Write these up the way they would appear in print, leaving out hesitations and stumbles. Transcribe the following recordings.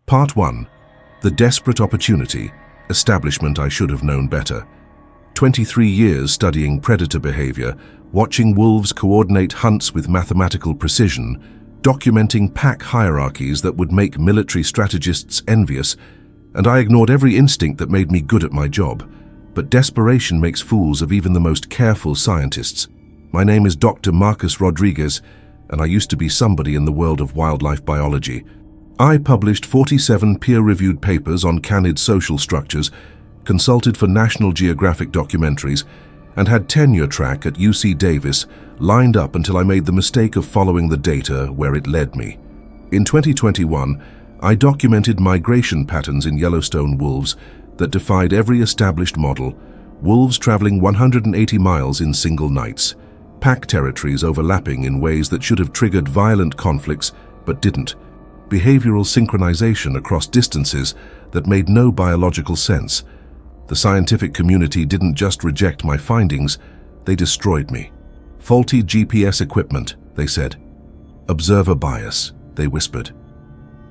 Part 1. The Desperate Opportunity, Establishment I Should Have Known Better. 23 years studying predator behavior, watching wolves coordinate hunts with mathematical precision, documenting pack hierarchies that would make military strategists envious, and I ignored every instinct that made me good at my job. But desperation makes fools of even the most careful scientists. My name is Dr. Marcus Rodriguez, and I used to be somebody in the world of wildlife biology. I published 47 peer-reviewed papers on canid social structures, consulted for National Geographic documentaries, and had tenure track at UC Davis lined up until I made the mistake of following the data where it led me. In 2021, I documented migration patterns in Yellowstone wolves that defied every established model, wolves traveling 180 miles in single nights, pack territories overlapping in ways that should have triggered violent conflicts but didn't, behavioral synchronization across distances that made no biological sense. The scientific community didn't just reject my findings, they destroyed me. Faulty GPS equipment, they said. Observer bias, they whispered.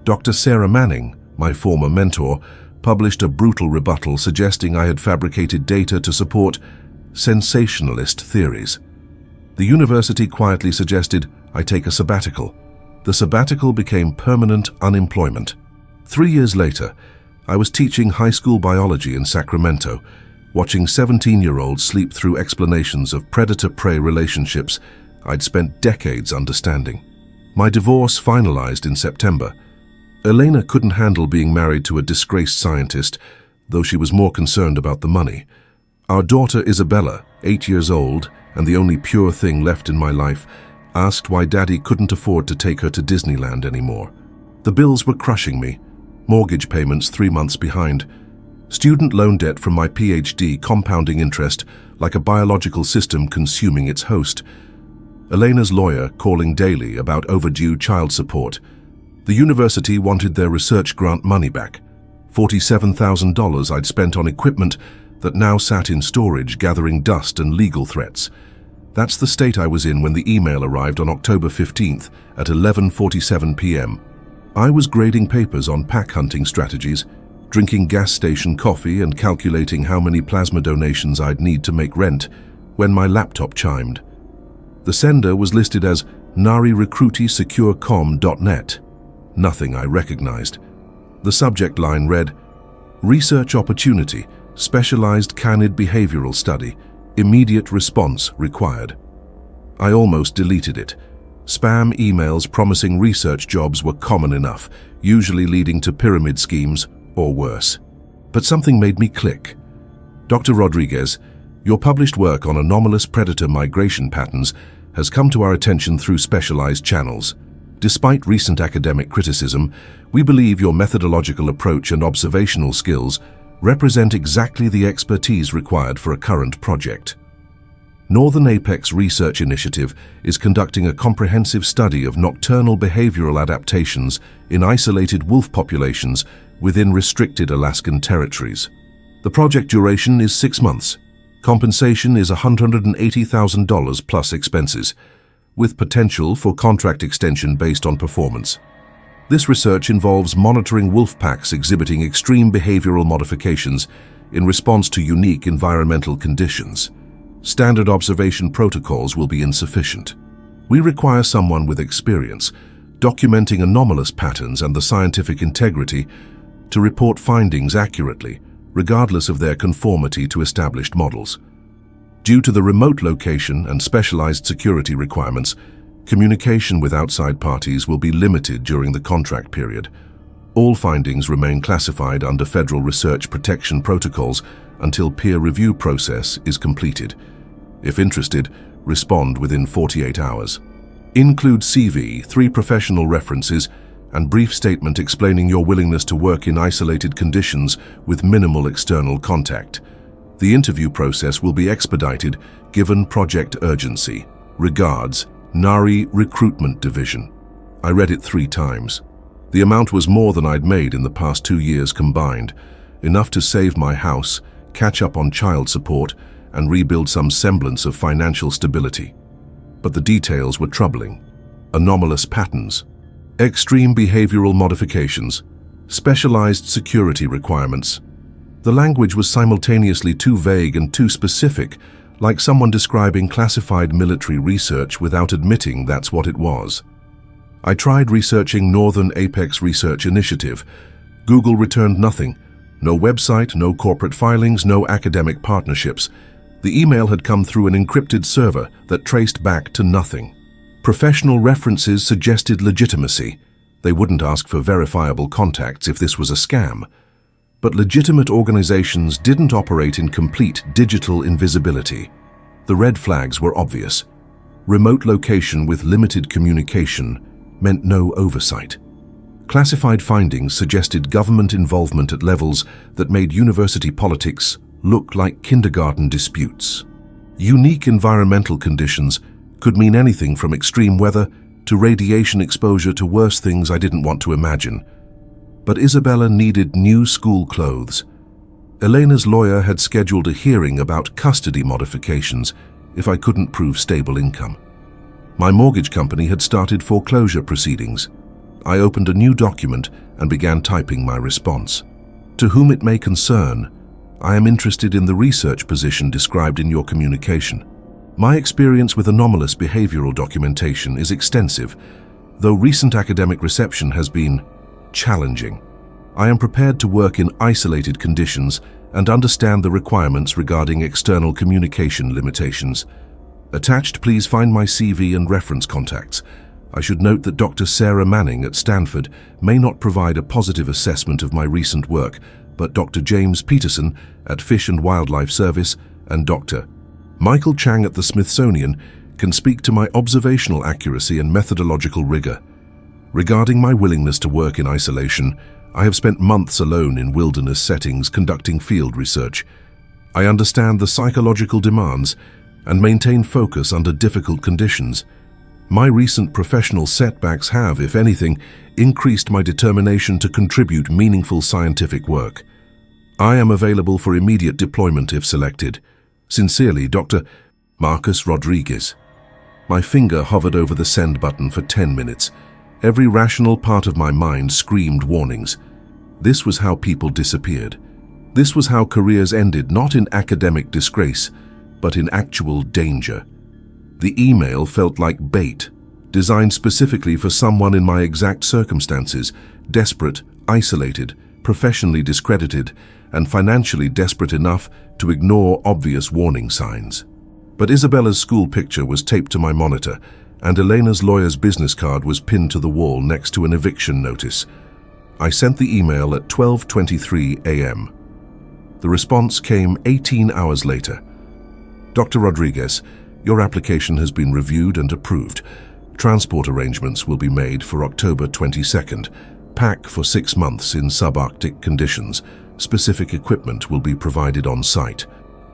Dr. Sarah Manning, my former mentor, published a brutal rebuttal suggesting I had fabricated data to support sensationalist theories. The university quietly suggested I take a sabbatical. The sabbatical became permanent unemployment. 3 years later, I was teaching high school biology in Sacramento, watching 17-year-olds sleep through explanations of predator-prey relationships I'd spent decades understanding. My divorce finalized in September. Elena couldn't handle being married to a disgraced scientist, though she was more concerned about the money. Our daughter Isabella, 8 years old, and the only pure thing left in my life, asked why Daddy couldn't afford to take her to Disneyland anymore. The bills were crushing me. Mortgage payments 3 months behind. Student loan debt from my PhD compounding interest like a biological system consuming its host. Elena's lawyer calling daily about overdue child support. The university wanted their research grant money back. $47,000 I'd spent on equipment that now sat in storage gathering dust and legal threats. That's the state I was in when the email arrived on October 15th at 11:47 p.m. I was grading papers on pack hunting strategies, drinking gas station coffee and calculating how many plasma donations I'd need to make rent when my laptop chimed. The sender was listed as narirecruitisecurecom.net. Nothing I recognized. The subject line read, Research Opportunity, Specialized Canid Behavioral Study, Immediate Response Required. I almost deleted it. Spam emails promising research jobs were common enough, usually leading to pyramid schemes or worse. But something made me click. Dr. Rodriguez, your published work on anomalous predator migration patterns has come to our attention through specialized channels. Despite recent academic criticism, we believe your methodological approach and observational skills represent exactly the expertise required for a current project. Northern Apex Research Initiative is conducting a comprehensive study of nocturnal behavioral adaptations in isolated wolf populations within restricted Alaskan territories. The project duration is 6 months. Compensation is $180,000 plus expenses, with potential for contract extension based on performance. This research involves monitoring wolf packs exhibiting extreme behavioral modifications in response to unique environmental conditions. Standard observation protocols will be insufficient. We require someone with experience, documenting anomalous patterns and the scientific integrity to report findings accurately, regardless of their conformity to established models. Due to the remote location and specialized security requirements, communication with outside parties will be limited during the contract period. All findings remain classified under federal research protection protocols until peer review process is completed. If interested, respond within 48 hours. Include CV, 3 professional references, and brief statement explaining your willingness to work in isolated conditions with minimal external contact. The interview process will be expedited given project urgency. Regards, Nari Recruitment Division. I read it 3 times. The amount was more than I'd made in the past 2 years combined, enough to save my house, catch up on child support, and rebuild some semblance of financial stability. But the details were troubling. Anomalous patterns, extreme behavioral modifications, specialized security requirements. The language was simultaneously too vague and too specific, like someone describing classified military research without admitting that's what it was. I tried researching Northern Apex Research Initiative. Google returned nothing. No website, no corporate filings, no academic partnerships. The email had come through an encrypted server that traced back to nothing. Professional references suggested legitimacy. They wouldn't ask for verifiable contacts if this was a scam. But legitimate organizations didn't operate in complete digital invisibility. The red flags were obvious. Remote location with limited communication meant no oversight. Classified findings suggested government involvement at levels that made university politics look like kindergarten disputes. Unique environmental conditions could mean anything from extreme weather to radiation exposure to worse things I didn't want to imagine. But Isabella needed new school clothes. Elena's lawyer had scheduled a hearing about custody modifications if I couldn't prove stable income. My mortgage company had started foreclosure proceedings. I opened a new document and began typing my response. To whom it may concern, I am interested in the research position described in your communication. My experience with anomalous behavioral documentation is extensive, though recent academic reception has been challenging. I am prepared to work in isolated conditions and understand the requirements regarding external communication limitations. Attached, please find my CV and reference contacts. I should note that Dr. Sarah Manning at Stanford may not provide a positive assessment of my recent work, but Dr. James Peterson at Fish and Wildlife Service and Dr. Michael Chang at the Smithsonian can speak to my observational accuracy and methodological rigor. Regarding my willingness to work in isolation, I have spent months alone in wilderness settings conducting field research. I understand the psychological demands and maintain focus under difficult conditions. My recent professional setbacks have, if anything, increased my determination to contribute meaningful scientific work. I am available for immediate deployment if selected. Sincerely, Dr. Marcus Rodriguez. My finger hovered over the send button for 10 minutes. Every rational part of my mind screamed warnings. This was how people disappeared. This was how careers ended, not in academic disgrace, but in actual danger. The email felt like bait, designed specifically for someone in my exact circumstances, desperate, isolated, professionally discredited, and financially desperate enough to ignore obvious warning signs. But Isabella's school picture was taped to my monitor, and Elena's lawyer's business card was pinned to the wall next to an eviction notice. I sent the email at 12:23 a.m. The response came 18 hours later. Dr. Rodriguez, your application has been reviewed and approved. Transport arrangements will be made for October 22nd. Pack for 6 months in subarctic conditions. Specific equipment will be provided on site.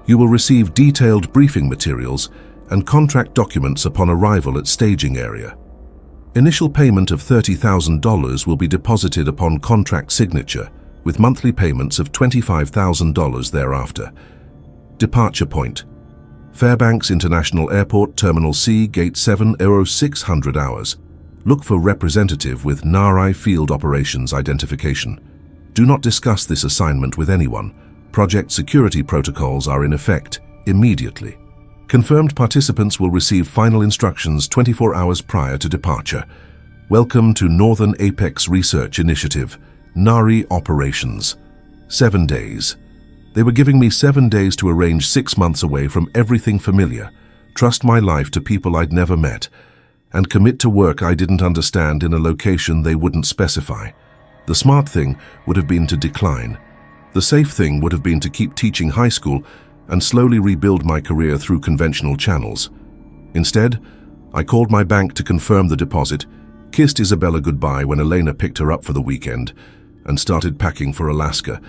You will receive detailed briefing materials and contract documents upon arrival at staging area. Initial payment of $30,000 will be deposited upon contract signature, with monthly payments of $25,000 thereafter. Departure point: Fairbanks International Airport, Terminal C, Gate 7, 0600 hours. Look for representative with NARI Field Operations Identification. Do not discuss this assignment with anyone. Project security protocols are in effect immediately. Confirmed participants will receive final instructions 24 hours prior to departure. Welcome to Northern Apex Research Initiative, NARI Operations. 7 days. They were giving me 7 days to arrange 6 months away from everything familiar, trust my life to people I'd never met, and commit to work I didn't understand in a location they wouldn't specify. The smart thing would have been to decline. The safe thing would have been to keep teaching high school and slowly rebuild my career through conventional channels. Instead, I called my bank to confirm the deposit, kissed Isabella goodbye when Elena picked her up for the weekend, and started packing for Alaska.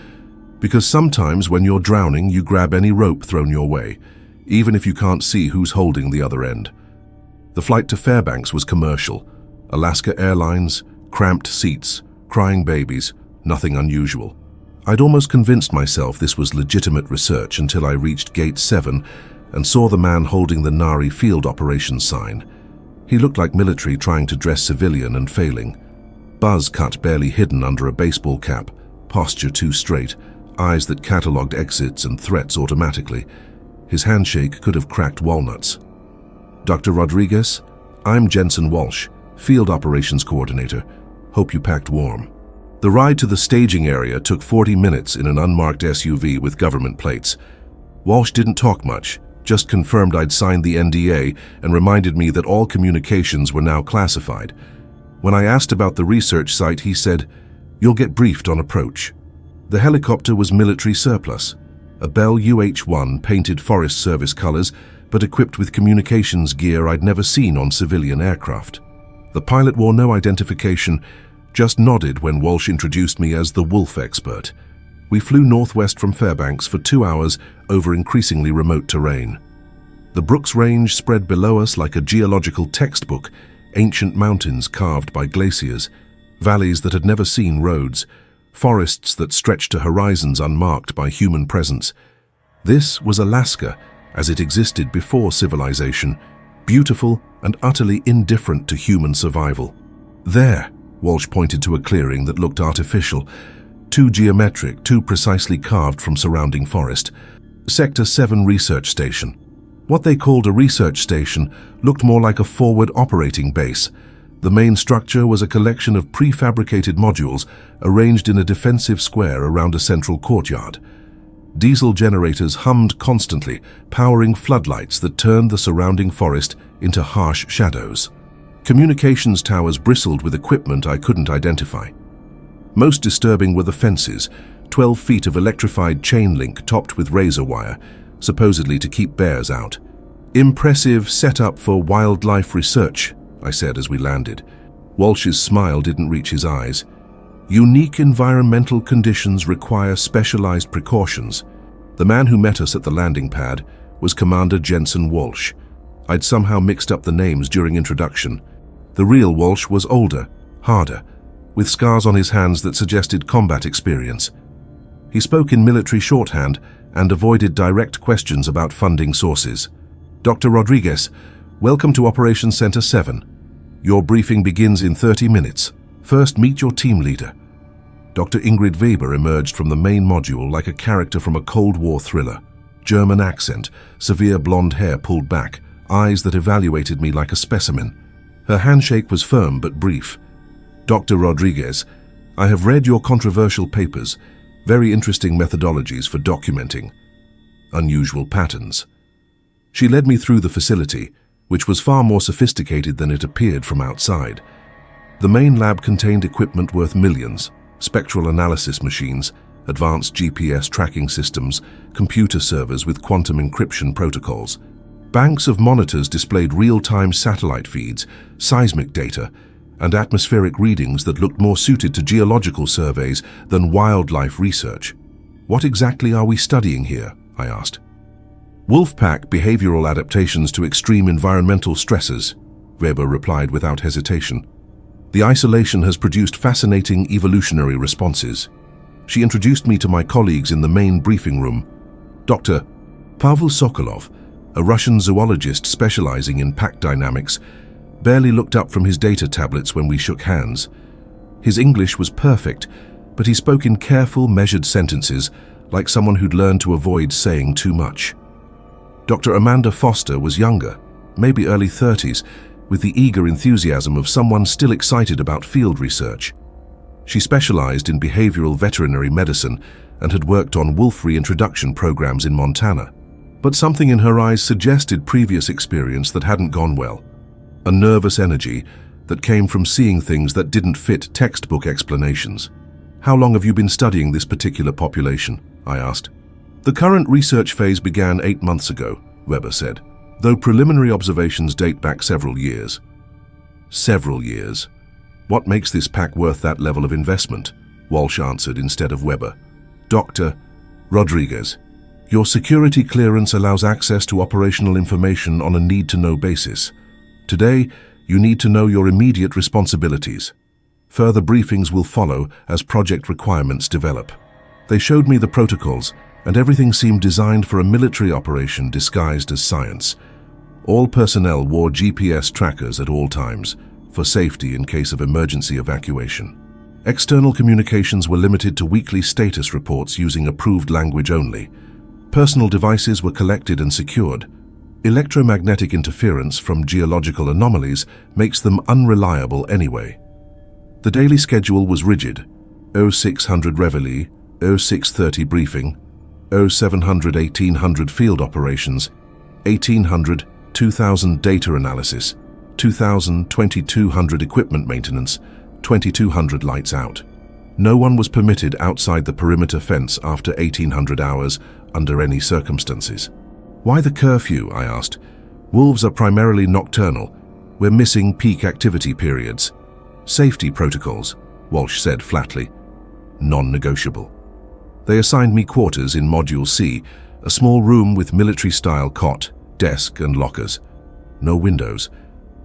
Because sometimes when you're drowning, you grab any rope thrown your way, even if you can't see who's holding the other end. The flight to Fairbanks was commercial. Alaska Airlines, cramped seats, crying babies, nothing unusual. I'd almost convinced myself this was legitimate research until I reached Gate 7 and saw the man holding the NARI Field Operations sign. He looked like military trying to dress civilian and failing. buzz cut barely hidden under a baseball cap, posture too straight, eyes that catalogued exits and threats automatically. His handshake could have cracked walnuts. "Dr. Rodriguez, I'm Jensen Walsh, Field Operations Coordinator. Hope you packed warm." The ride to the staging area took 40 minutes in an unmarked SUV with government plates. Walsh didn't talk much, just confirmed I'd signed the NDA and reminded me that all communications were now classified. When I asked about the research site, he said, "You'll get briefed on approach." The helicopter was military surplus, a Bell UH-1 painted Forest Service colors, but equipped with communications gear I'd never seen on civilian aircraft. The pilot wore no identification, just nodded when Walsh introduced me as the Wolf expert. We flew northwest from Fairbanks for 2 hours over increasingly remote terrain. The Brooks Range spread below us like a geological textbook, ancient mountains carved by glaciers, valleys that had never seen roads, forests that stretched to horizons unmarked by human presence. This was Alaska, as it existed before civilization, beautiful and utterly indifferent to human survival. "There," Walsh pointed to a clearing that looked artificial, too geometric, too precisely carved from surrounding forest. "Sector 7 Research Station." What they called a research station looked more like a forward operating base. The main structure was a collection of prefabricated modules arranged in a defensive square around a central courtyard. Diesel generators hummed constantly, powering floodlights that turned the surrounding forest into harsh shadows. Communications towers bristled with equipment I couldn't identify. Most disturbing were the fences, 12 feet of electrified chain link topped with razor wire, supposedly to keep bears out. "Impressive setup for wildlife research," I said as we landed. Walsh's smile didn't reach his eyes. "Unique environmental conditions require specialized precautions." The man who met us at the landing pad was Commander Jensen Walsh. I'd somehow mixed up the names during introduction. The real Walsh was older, harder, with scars on his hands that suggested combat experience. He spoke in military shorthand and avoided direct questions about funding sources. "Dr. Rodriguez, welcome to Operations Center 7. Your briefing begins in 30 minutes. First, meet your team leader." Dr. Ingrid Weber emerged from the main module like a character from a Cold War thriller. German accent, severe blonde hair pulled back, eyes that evaluated me like a specimen. Her handshake was firm but brief. "Dr. Rodriguez, I have read your controversial papers. Very interesting methodologies for documenting unusual patterns." She led me through the facility, which was far more sophisticated than it appeared from outside. The main lab contained equipment worth millions: spectral analysis machines, advanced GPS tracking systems, computer servers with quantum encryption protocols. Banks of monitors displayed real-time satellite feeds, seismic data, and atmospheric readings that looked more suited to geological surveys than wildlife research. "What exactly are we studying here?" I asked. "Wolfpack behavioral adaptations to extreme environmental stresses," Weber replied without hesitation. "The isolation has produced fascinating evolutionary responses." She introduced me to my colleagues in the main briefing room. Dr. Pavel Sokolov, a Russian zoologist specializing in pack dynamics, barely looked up from his data tablets when we shook hands. His English was perfect, but he spoke in careful, measured sentences, like someone who'd learned to avoid saying too much. Dr. Amanda Foster was younger, maybe early 30s, with the eager enthusiasm of someone still excited about field research. She specialized in behavioral veterinary medicine and had worked on wolf reintroduction programs in Montana. But something in her eyes suggested previous experience that hadn't gone well. A nervous energy that came from seeing things that didn't fit textbook explanations. "How long have you been studying this particular population?" I asked. "The current research phase began 8 months ago," Weber said, "though preliminary observations date back several years." "Several years. What makes this pack worth that level of investment?" Walsh answered instead of Weber. "Dr. Rodriguez, your security clearance allows access to operational information on a need-to-know basis. Today, you need to know your immediate responsibilities. Further briefings will follow as project requirements develop." They showed me the protocols, and everything seemed designed for a military operation disguised as science. All personnel wore GPS trackers at all times, for safety in case of emergency evacuation. External communications were limited to weekly status reports using approved language only. Personal devices were collected and secured. Electromagnetic interference from geological anomalies makes them unreliable anyway. The daily schedule was rigid: 0600 reveille, 0630 briefing, 0700 1800 field operations, 1800 2000 data analysis, 2000 2200 equipment maintenance, 2200 lights out. No one was permitted outside the perimeter fence after 1800 hours under any circumstances. Why the curfew? I asked. Wolves are primarily nocturnal. We're missing peak activity periods. Safety protocols, Walsh said flatly. Non-negotiable. They assigned me quarters in Module C, a small room with military-style cot, desk and lockers. No windows.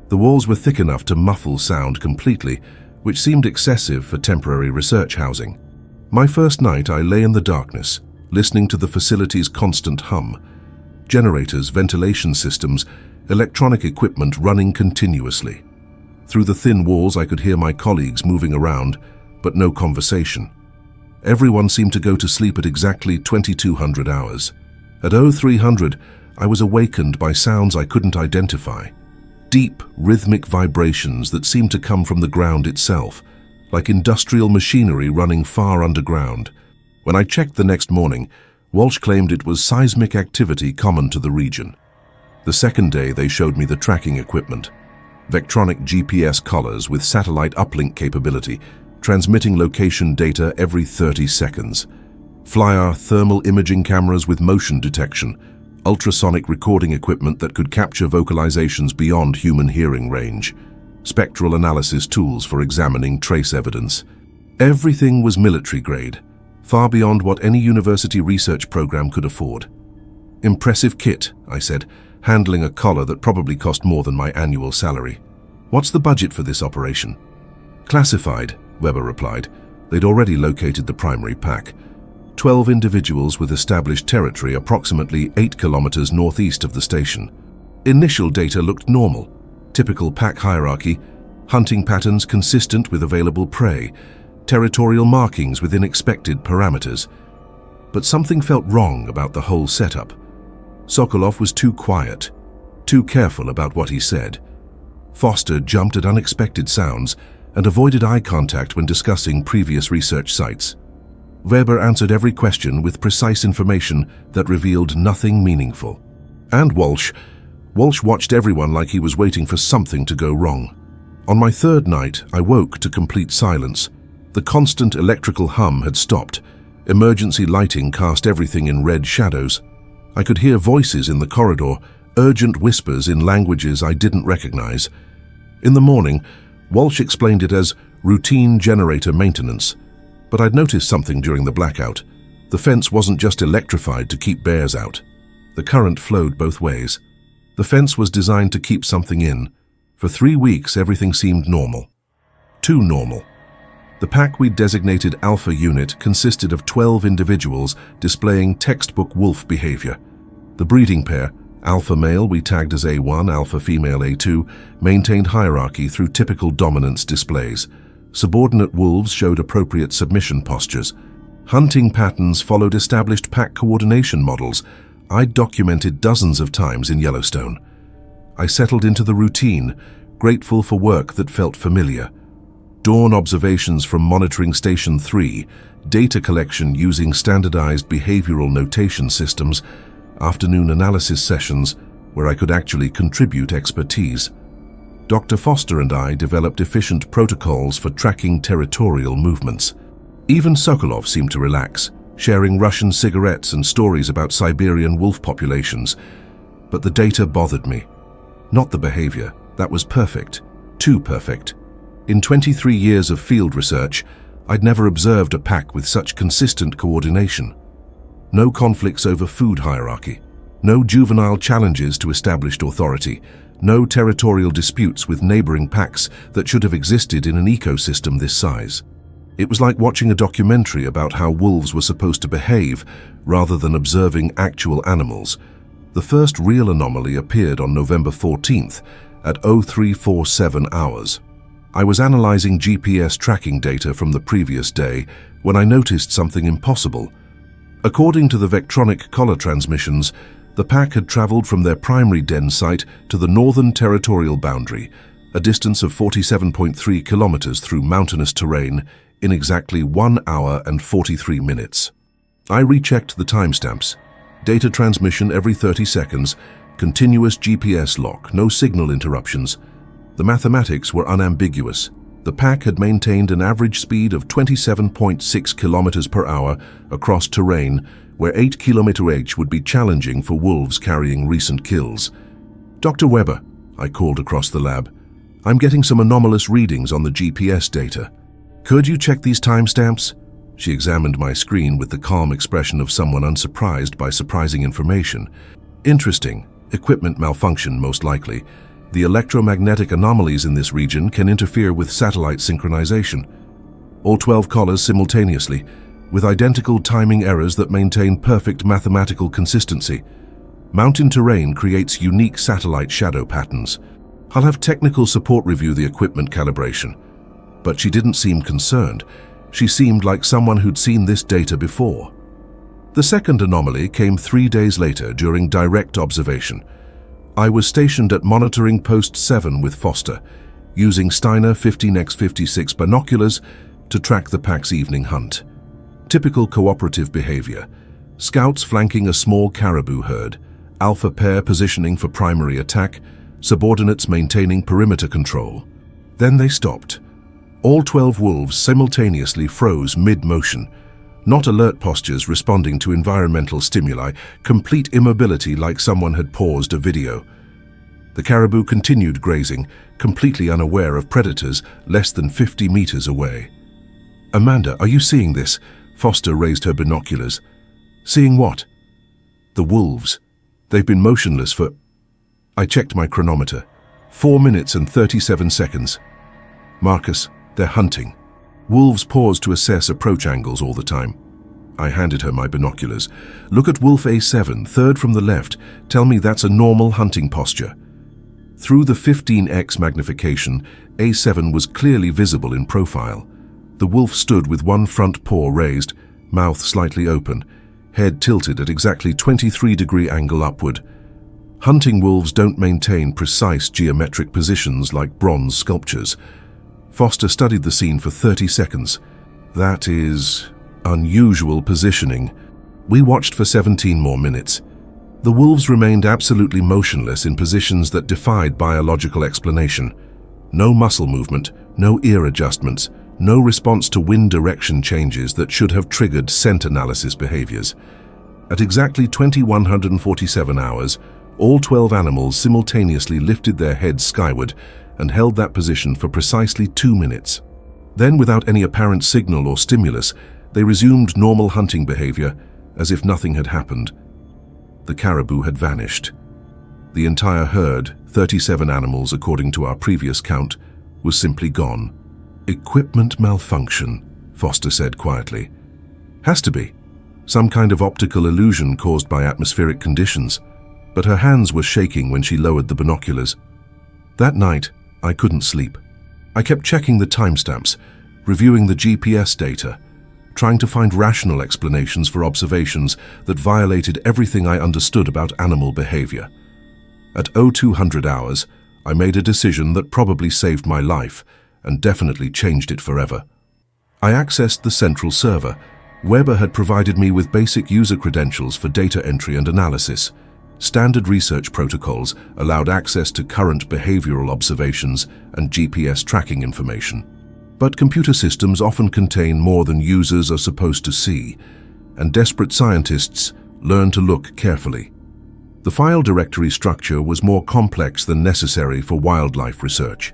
The walls were thick enough to muffle sound completely, which seemed excessive for temporary research housing. My first night I lay in the darkness, listening to the facility's constant hum. Generators, ventilation systems, electronic equipment running continuously. Through the thin walls I could hear my colleagues moving around, but no conversation. Everyone seemed to go to sleep at exactly 2200 hours. At 0300, I was awakened by sounds I couldn't identify. Deep, rhythmic vibrations that seemed to come from the ground itself, like industrial machinery running far underground. When I checked the next morning, Walsh claimed it was seismic activity common to the region. The second day they showed me the tracking equipment. Vectronic GPS collars with satellite uplink capability, transmitting location data every 30 seconds. FLIR thermal imaging cameras with motion detection, ultrasonic recording equipment that could capture vocalizations beyond human hearing range, spectral analysis tools for examining trace evidence. Everything was military grade, far beyond what any university research program could afford. Impressive kit, I said, handling a collar that probably cost more than my annual salary. What's the budget for this operation? Classified, Weber replied. They'd already located the primary pack. 12 individuals with established territory approximately 8 kilometers northeast of the station. Initial data looked normal. Typical pack hierarchy, hunting patterns consistent with available prey, territorial markings within expected parameters. But something felt wrong about the whole setup. Sokolov was too quiet, too careful about what he said. Foster jumped at unexpected sounds and avoided eye contact when discussing previous research sites. Weber answered every question with precise information that revealed nothing meaningful. And Walsh watched everyone like he was waiting for something to go wrong. On my third night, I woke to complete silence. The constant electrical hum had stopped. Emergency lighting cast everything in red shadows. I could hear voices in the corridor, urgent whispers in languages I didn't recognize. In the morning, Walsh explained it as routine generator maintenance. But I'd noticed something during the blackout. The fence wasn't just electrified to keep bears out. The current flowed both ways. The fence was designed to keep something in. For 3 weeks, everything seemed normal. Too normal. The pack we'd designated Alpha Unit consisted of 12 individuals displaying textbook wolf behavior. The breeding pair, Alpha male we tagged as A1, Alpha female A2, maintained hierarchy through typical dominance displays. Subordinate wolves showed appropriate submission postures. Hunting patterns followed established pack coordination models I'd documented dozens of times in Yellowstone. I settled into the routine, grateful for work that felt familiar. Dawn observations from Monitoring Station 3, data collection using standardized behavioral notation systems, afternoon analysis sessions where I could actually contribute expertise. Dr. Foster and I developed efficient protocols for tracking territorial movements. Even Sokolov seemed to relax, sharing Russian cigarettes and stories about Siberian wolf populations. But the data bothered me. Not the behavior. That was perfect. Too perfect. In 23 years of field research, I'd never observed a pack with such consistent coordination. No conflicts over food hierarchy. No juvenile challenges to established authority. No territorial disputes with neighboring packs that should have existed in an ecosystem this size. It was like watching a documentary about how wolves were supposed to behave rather than observing actual animals. The first real anomaly appeared on November 14th at 0347 hours. I was analyzing GPS tracking data from the previous day when I noticed something impossible. According to the Vectronic collar transmissions, the pack had traveled from their primary den site to the northern territorial boundary, a distance of 47.3 kilometers through mountainous terrain, in exactly 1 hour and 43 minutes. I rechecked the timestamps. Data transmission every 30 seconds, continuous GPS lock, no signal interruptions. The mathematics were unambiguous. The pack had maintained an average speed of 27.6 kilometers per hour across terrain where 8 km/h would be challenging for wolves carrying recent kills. "Dr. Weber," I called across the lab, "I'm getting some anomalous readings on the GPS data. Could you check these timestamps?" She examined my screen with the calm expression of someone unsurprised by surprising information. "Interesting. Equipment malfunction, most likely. The electromagnetic anomalies in this region can interfere with satellite synchronization. All 12 collars simultaneously, with identical timing errors that maintain perfect mathematical consistency. Mountain terrain creates unique satellite shadow patterns. I'll have technical support review the equipment calibration." But she didn't seem concerned. She seemed like someone who'd seen this data before. The second anomaly came 3 days later during direct observation. I was stationed at monitoring post 7 with Foster, using Steiner 15x56 binoculars to track the pack's evening hunt. Typical cooperative behavior. Scouts flanking a small caribou herd, alpha pair positioning for primary attack, subordinates maintaining perimeter control. Then they stopped. All 12 wolves simultaneously froze mid-motion. Not alert postures responding to environmental stimuli, complete immobility like someone had paused a video. The caribou continued grazing, completely unaware of predators less than 50 meters away. "Amanda, are you seeing this?" Foster raised her binoculars. "Seeing what?" "The wolves. They've been motionless for..." I checked my chronometer. 4 minutes and 37 seconds. "Marcus, they're hunting." Wolves pause to assess approach angles all the time. I handed her my binoculars. "Look at Wolf A7, third from the left. Tell me that's a normal hunting posture." Through the 15x magnification, A7 was clearly visible in profile. The wolf stood with one front paw raised, mouth slightly open, head tilted at exactly 23-degree angle upward. Hunting wolves don't maintain precise geometric positions like bronze sculptures. Foster studied the scene for 30 seconds. "That is unusual positioning." We watched for 17 more minutes. The wolves remained absolutely motionless in positions that defied biological explanation. No muscle movement, no ear adjustments, no response to wind direction changes that should have triggered scent analysis behaviors. At exactly 2147 hours, all 12 animals simultaneously lifted their heads skyward and held that position for precisely 2 minutes. Then, without any apparent signal or stimulus, they resumed normal hunting behavior, as if nothing had happened. The caribou had vanished. The entire herd, 37 animals according to our previous count, was simply gone. "Equipment malfunction," Foster said quietly. "Has to be. Some kind of optical illusion caused by atmospheric conditions." But her hands were shaking when she lowered the binoculars. That night, I couldn't sleep. I kept checking the timestamps, reviewing the GPS data, trying to find rational explanations for observations that violated everything I understood about animal behavior. At 0200 hours, I made a decision that probably saved my life and definitely changed it forever. I accessed the central server. Weber had provided me with basic user credentials for data entry and analysis. Standard research protocols allowed access to current behavioral observations and GPS tracking information. But computer systems often contain more than users are supposed to see, and desperate scientists learn to look carefully. The file directory structure was more complex than necessary for wildlife research.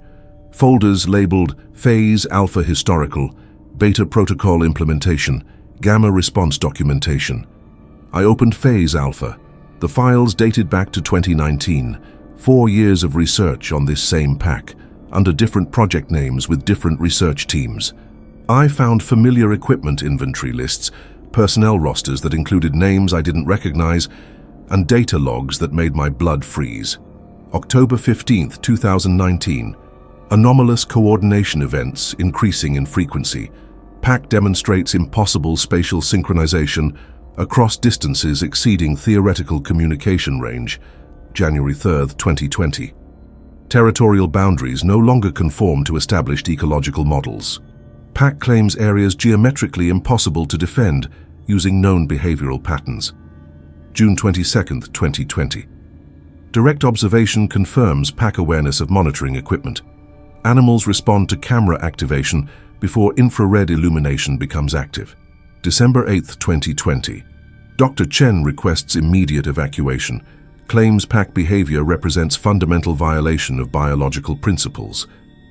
Folders labeled Phase Alpha Historical, Beta Protocol Implementation, Gamma Response Documentation. I opened Phase Alpha. The files dated back to 2019, 4 years of research on this same pack, under different project names with different research teams. I found familiar equipment inventory lists, personnel rosters that included names I didn't recognize, and data logs that made my blood freeze. October 15, 2019. Anomalous coordination events increasing in frequency. Pack demonstrates impossible spatial synchronization across distances exceeding theoretical communication range. January 3, 2020. Territorial boundaries no longer conform to established ecological models. Pack claims areas geometrically impossible to defend using known behavioral patterns. June 22, 2020. Direct observation confirms pack awareness of monitoring equipment. Animals respond to camera activation before infrared illumination becomes active. December 8, 2020. Dr. Chen requests immediate evacuation, claims pack behavior represents fundamental violation of biological principles.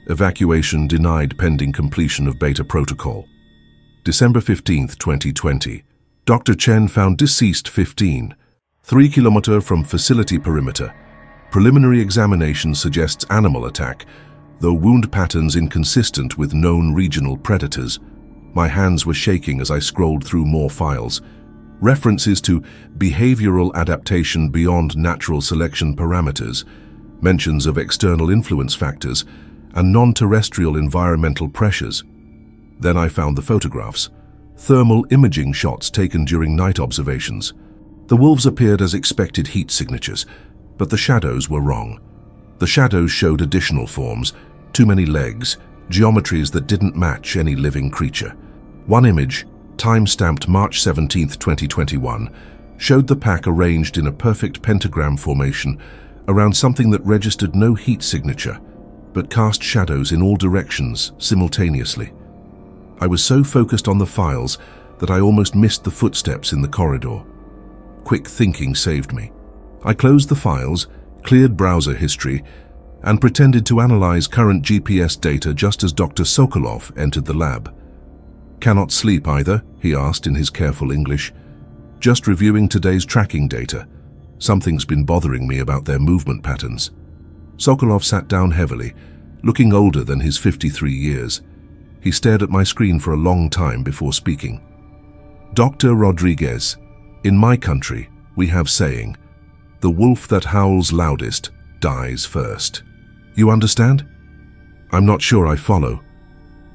Evacuation denied pending completion of beta protocol. December 15, 2020. Dr. Chen found deceased 15, 3 km from facility perimeter. Preliminary examination suggests animal attack, though wound patterns inconsistent with known regional predators. My hands were shaking as I scrolled through more files. References to behavioral adaptation beyond natural selection parameters, mentions of external influence factors, and non-terrestrial environmental pressures. Then I found the photographs, thermal imaging shots taken during night observations. The wolves appeared as expected heat signatures, but the shadows were wrong. The shadows showed additional forms, too many legs, geometries that didn't match any living creature. One image, time-stamped March 17, 2021, showed the pack arranged in a perfect pentagram formation around something that registered no heat signature, but cast shadows in all directions simultaneously. I was so focused on the files that I almost missed the footsteps in the corridor. Quick thinking saved me. I closed the files, cleared browser history, and pretended to analyze current GPS data just as Dr. Sokolov entered the lab. "Cannot sleep either?" he asked in his careful English. "Just reviewing today's tracking data. Something's been bothering me about their movement patterns." Sokolov sat down heavily, looking older than his 53 years. He stared at my screen for a long time before speaking. "Dr. Rodriguez, in my country, we have saying, the wolf that howls loudest dies first. You understand?" "I'm not sure I follow.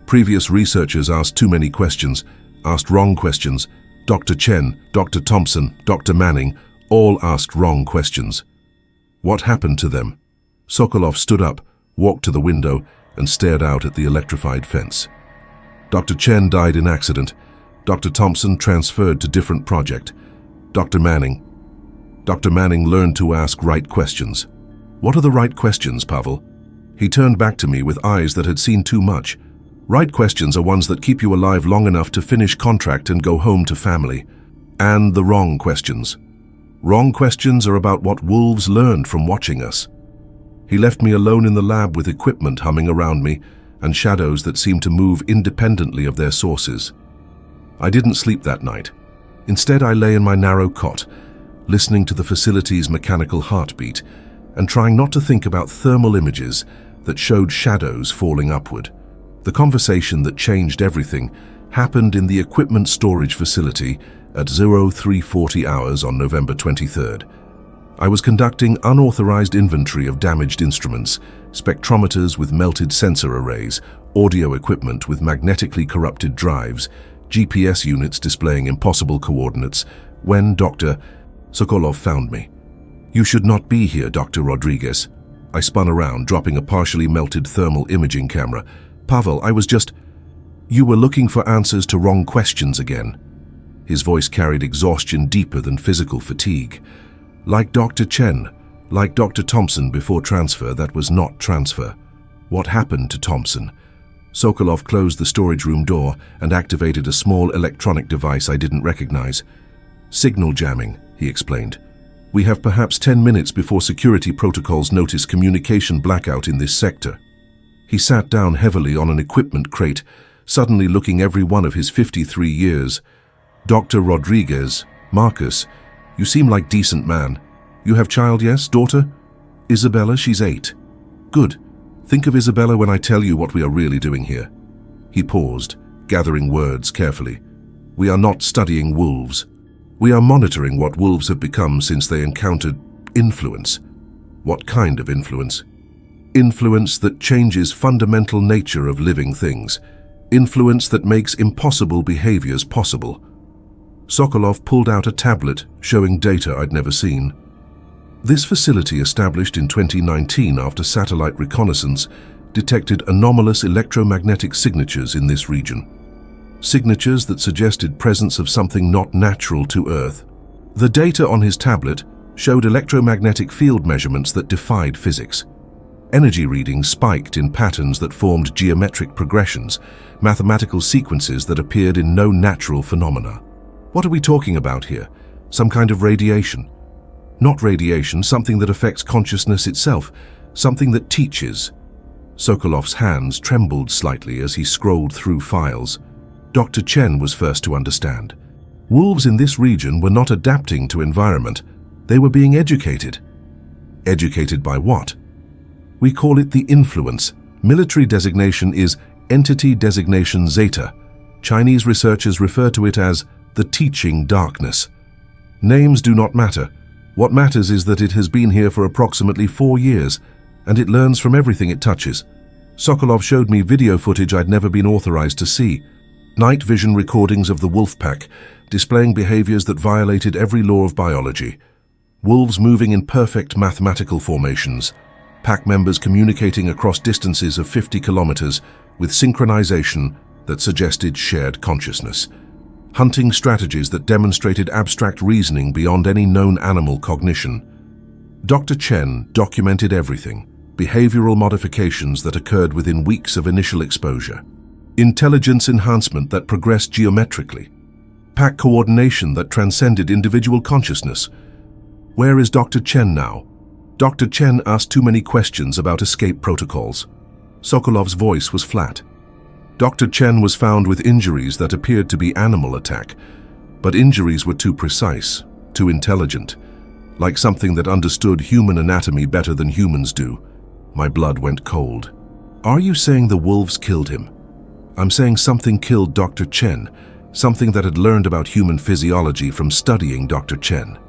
Previous researchers asked too many questions, asked wrong questions. Dr. Chen, Dr. Thompson, Dr. Manning, all asked wrong questions. What happened to them?" Sokolov stood up, walked to the window, and stared out at the electrified fence. "Dr. Chen died in accident. Dr. Thompson transferred to different project. Dr. Manning learned to ask right questions." "What are the right questions, Pavel?" He turned back to me with eyes that had seen too much. "Right questions are ones that keep you alive long enough to finish contract and go home to family. And the wrong questions. Wrong questions are about what wolves learned from watching us." He left me alone in the lab with equipment humming around me and shadows that seemed to move independently of their sources. I didn't sleep that night. Instead, I lay in my narrow cot, listening to the facility's mechanical heartbeat and trying not to think about thermal images that showed shadows falling upward. The conversation that changed everything happened in the equipment storage facility at 0340 hours on November 23rd. I was conducting unauthorized inventory of damaged instruments, spectrometers with melted sensor arrays, audio equipment with magnetically corrupted drives, GPS units displaying impossible coordinates, when Dr. Sokolov found me. "You should not be here, Dr. Rodriguez." I spun around, dropping a partially melted thermal imaging camera. "Pavel, I was just..." "You were looking for answers to wrong questions again." His voice carried exhaustion deeper than physical fatigue. "Like Dr. Chen, like Dr. Thompson before transfer, that was not transfer. What happened to Thompson?" Sokolov closed the storage room door and activated a small electronic device I didn't recognize. "Signal jamming," he explained. "We have perhaps 10 minutes before security protocols notice communication blackout in this sector." He sat down heavily on an equipment crate, suddenly looking every one of his 53 years. "Dr. Rodriguez, Marcus, you seem like decent man. You have child, yes? Daughter?" "Isabella, she's 8. "Good. Think of Isabella when I tell you what we are really doing here." He paused, gathering words carefully. "We are not studying wolves. We are monitoring what wolves have become since they encountered influence." "What kind of influence?" Influence that changes fundamental nature of living things. Influence that makes impossible behaviors possible. Sokolov pulled out a tablet showing data I'd never seen. This facility, established in 2019 after satellite reconnaissance, detected anomalous electromagnetic signatures in this region. Signatures that suggested presence of something not natural to Earth. The data on his tablet showed electromagnetic field measurements that defied physics. Energy readings spiked in patterns that formed geometric progressions, mathematical sequences that appeared in no natural phenomena. What are we talking about here? Some kind of radiation? Not radiation, something that affects consciousness itself, something that teaches. Sokolov's hands trembled slightly as he scrolled through files. Dr. Chen was first to understand. Wolves in this region were not adapting to environment. They were being educated. Educated by what? We call it the influence. Military designation is Entity Designation Zeta. Chinese researchers refer to it as the teaching darkness. Names do not matter. What matters is that it has been here for approximately 4 years, and it learns from everything it touches. Sokolov showed me video footage I'd never been authorized to see. Night vision recordings of the wolf pack, displaying behaviors that violated every law of biology. Wolves moving in perfect mathematical formations. Pack members communicating across distances of 50 kilometers with synchronization that suggested shared consciousness. Hunting strategies that demonstrated abstract reasoning beyond any known animal cognition. Dr. Chen documented everything, behavioral modifications that occurred within weeks of initial exposure. Intelligence enhancement that progressed geometrically. Pack coordination that transcended individual consciousness. Where is Dr. Chen now? Dr. Chen asked too many questions about escape protocols. Sokolov's voice was flat. Dr. Chen was found with injuries that appeared to be animal attack, but injuries were too precise, too intelligent, like something that understood human anatomy better than humans do. My blood went cold. Are you saying the wolves killed him? I'm saying something killed Dr. Chen, something that had learned about human physiology from studying Dr. Chen.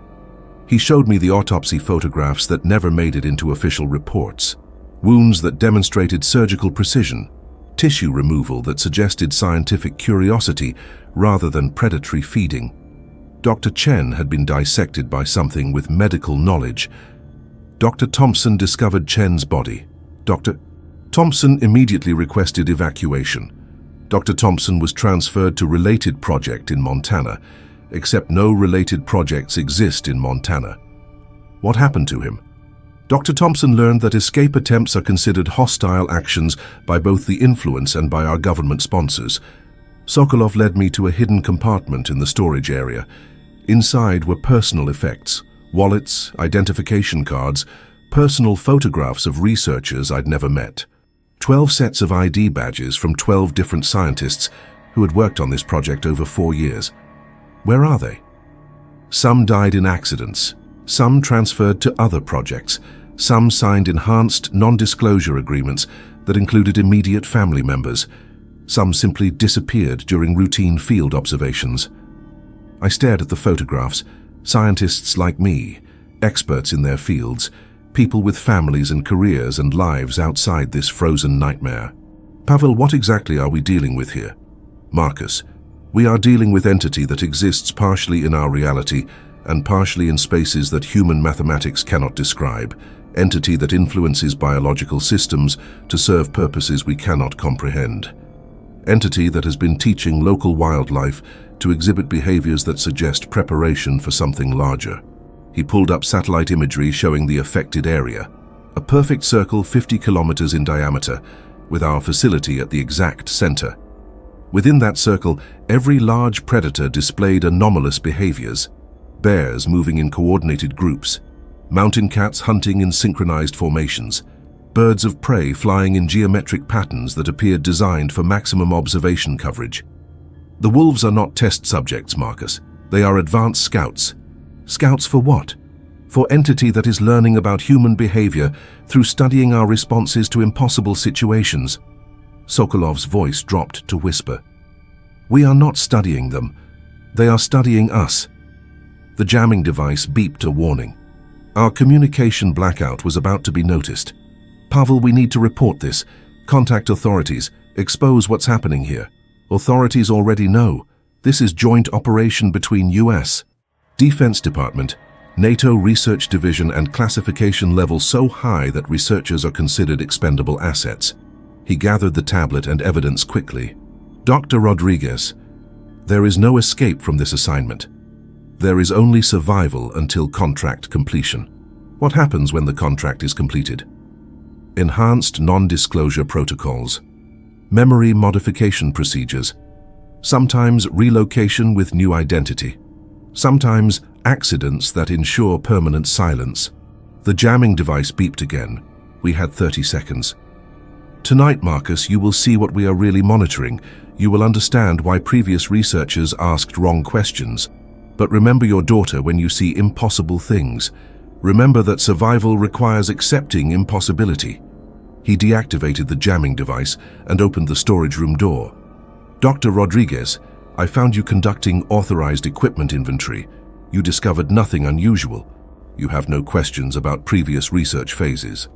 He showed me the autopsy photographs that never made it into official reports. Wounds that demonstrated surgical precision, tissue removal that suggested scientific curiosity rather than predatory feeding. Dr. Chen had been dissected by something with medical knowledge. Dr. Thompson discovered Chen's body. Dr. Thompson immediately requested evacuation. Dr. Thompson was transferred to related project in Montana, except no related projects exist in Montana. What happened to him? Dr. Thompson learned that escape attempts are considered hostile actions by both the influence and by our government sponsors. Sokolov led me to a hidden compartment in the storage area. Inside were personal effects, wallets, identification cards, personal photographs of researchers I'd never met. 12 sets of ID badges from 12 different scientists who had worked on this project over 4 years. Where are they? Some died in accidents, some transferred to other projects, some signed enhanced non-disclosure agreements that included immediate family members, some simply disappeared during routine field observations. I stared at the photographs, scientists like me, experts in their fields, people with families and careers and lives outside this frozen nightmare. Pavel, what exactly are we dealing with here? Marcus, we are dealing with entity that exists partially in our reality and partially in spaces that human mathematics cannot describe, entity that influences biological systems to serve purposes we cannot comprehend. Entity that has been teaching local wildlife to exhibit behaviors that suggest preparation for something larger. He pulled up satellite imagery showing the affected area, a perfect circle 50 kilometers in diameter, with our facility at the exact center. Within that circle, every large predator displayed anomalous behaviors. Bears moving in coordinated groups, mountain cats hunting in synchronized formations, birds of prey flying in geometric patterns that appeared designed for maximum observation coverage. The wolves are not test subjects, Marcus. They are advanced scouts. Scouts for what? For entity that is learning about human behavior through studying our responses to impossible situations. Sokolov's voice dropped to whisper. We are not studying them. They are studying us. The jamming device beeped a warning. Our communication blackout was about to be noticed. Pavel, we need to report this. Contact authorities. Expose what's happening here. Authorities already know. This is joint operation between US, Defense Department, NATO Research Division and classification level so high that researchers are considered expendable assets. He gathered the tablet and evidence quickly. Dr. Rodriguez, there is no escape from this assignment. There is only survival until contract completion. What happens when the contract is completed? Enhanced non-disclosure protocols, memory modification procedures, sometimes relocation with new identity, sometimes accidents that ensure permanent silence. The jamming device beeped again. We had 30 seconds. Tonight, Marcus, you will see what we are really monitoring. You will understand why previous researchers asked wrong questions. But remember your daughter when you see impossible things. Remember that survival requires accepting impossibility. He deactivated the jamming device and opened the storage room door. Dr. Rodriguez, I found you conducting authorized equipment inventory. You discovered nothing unusual. You have no questions about previous research phases.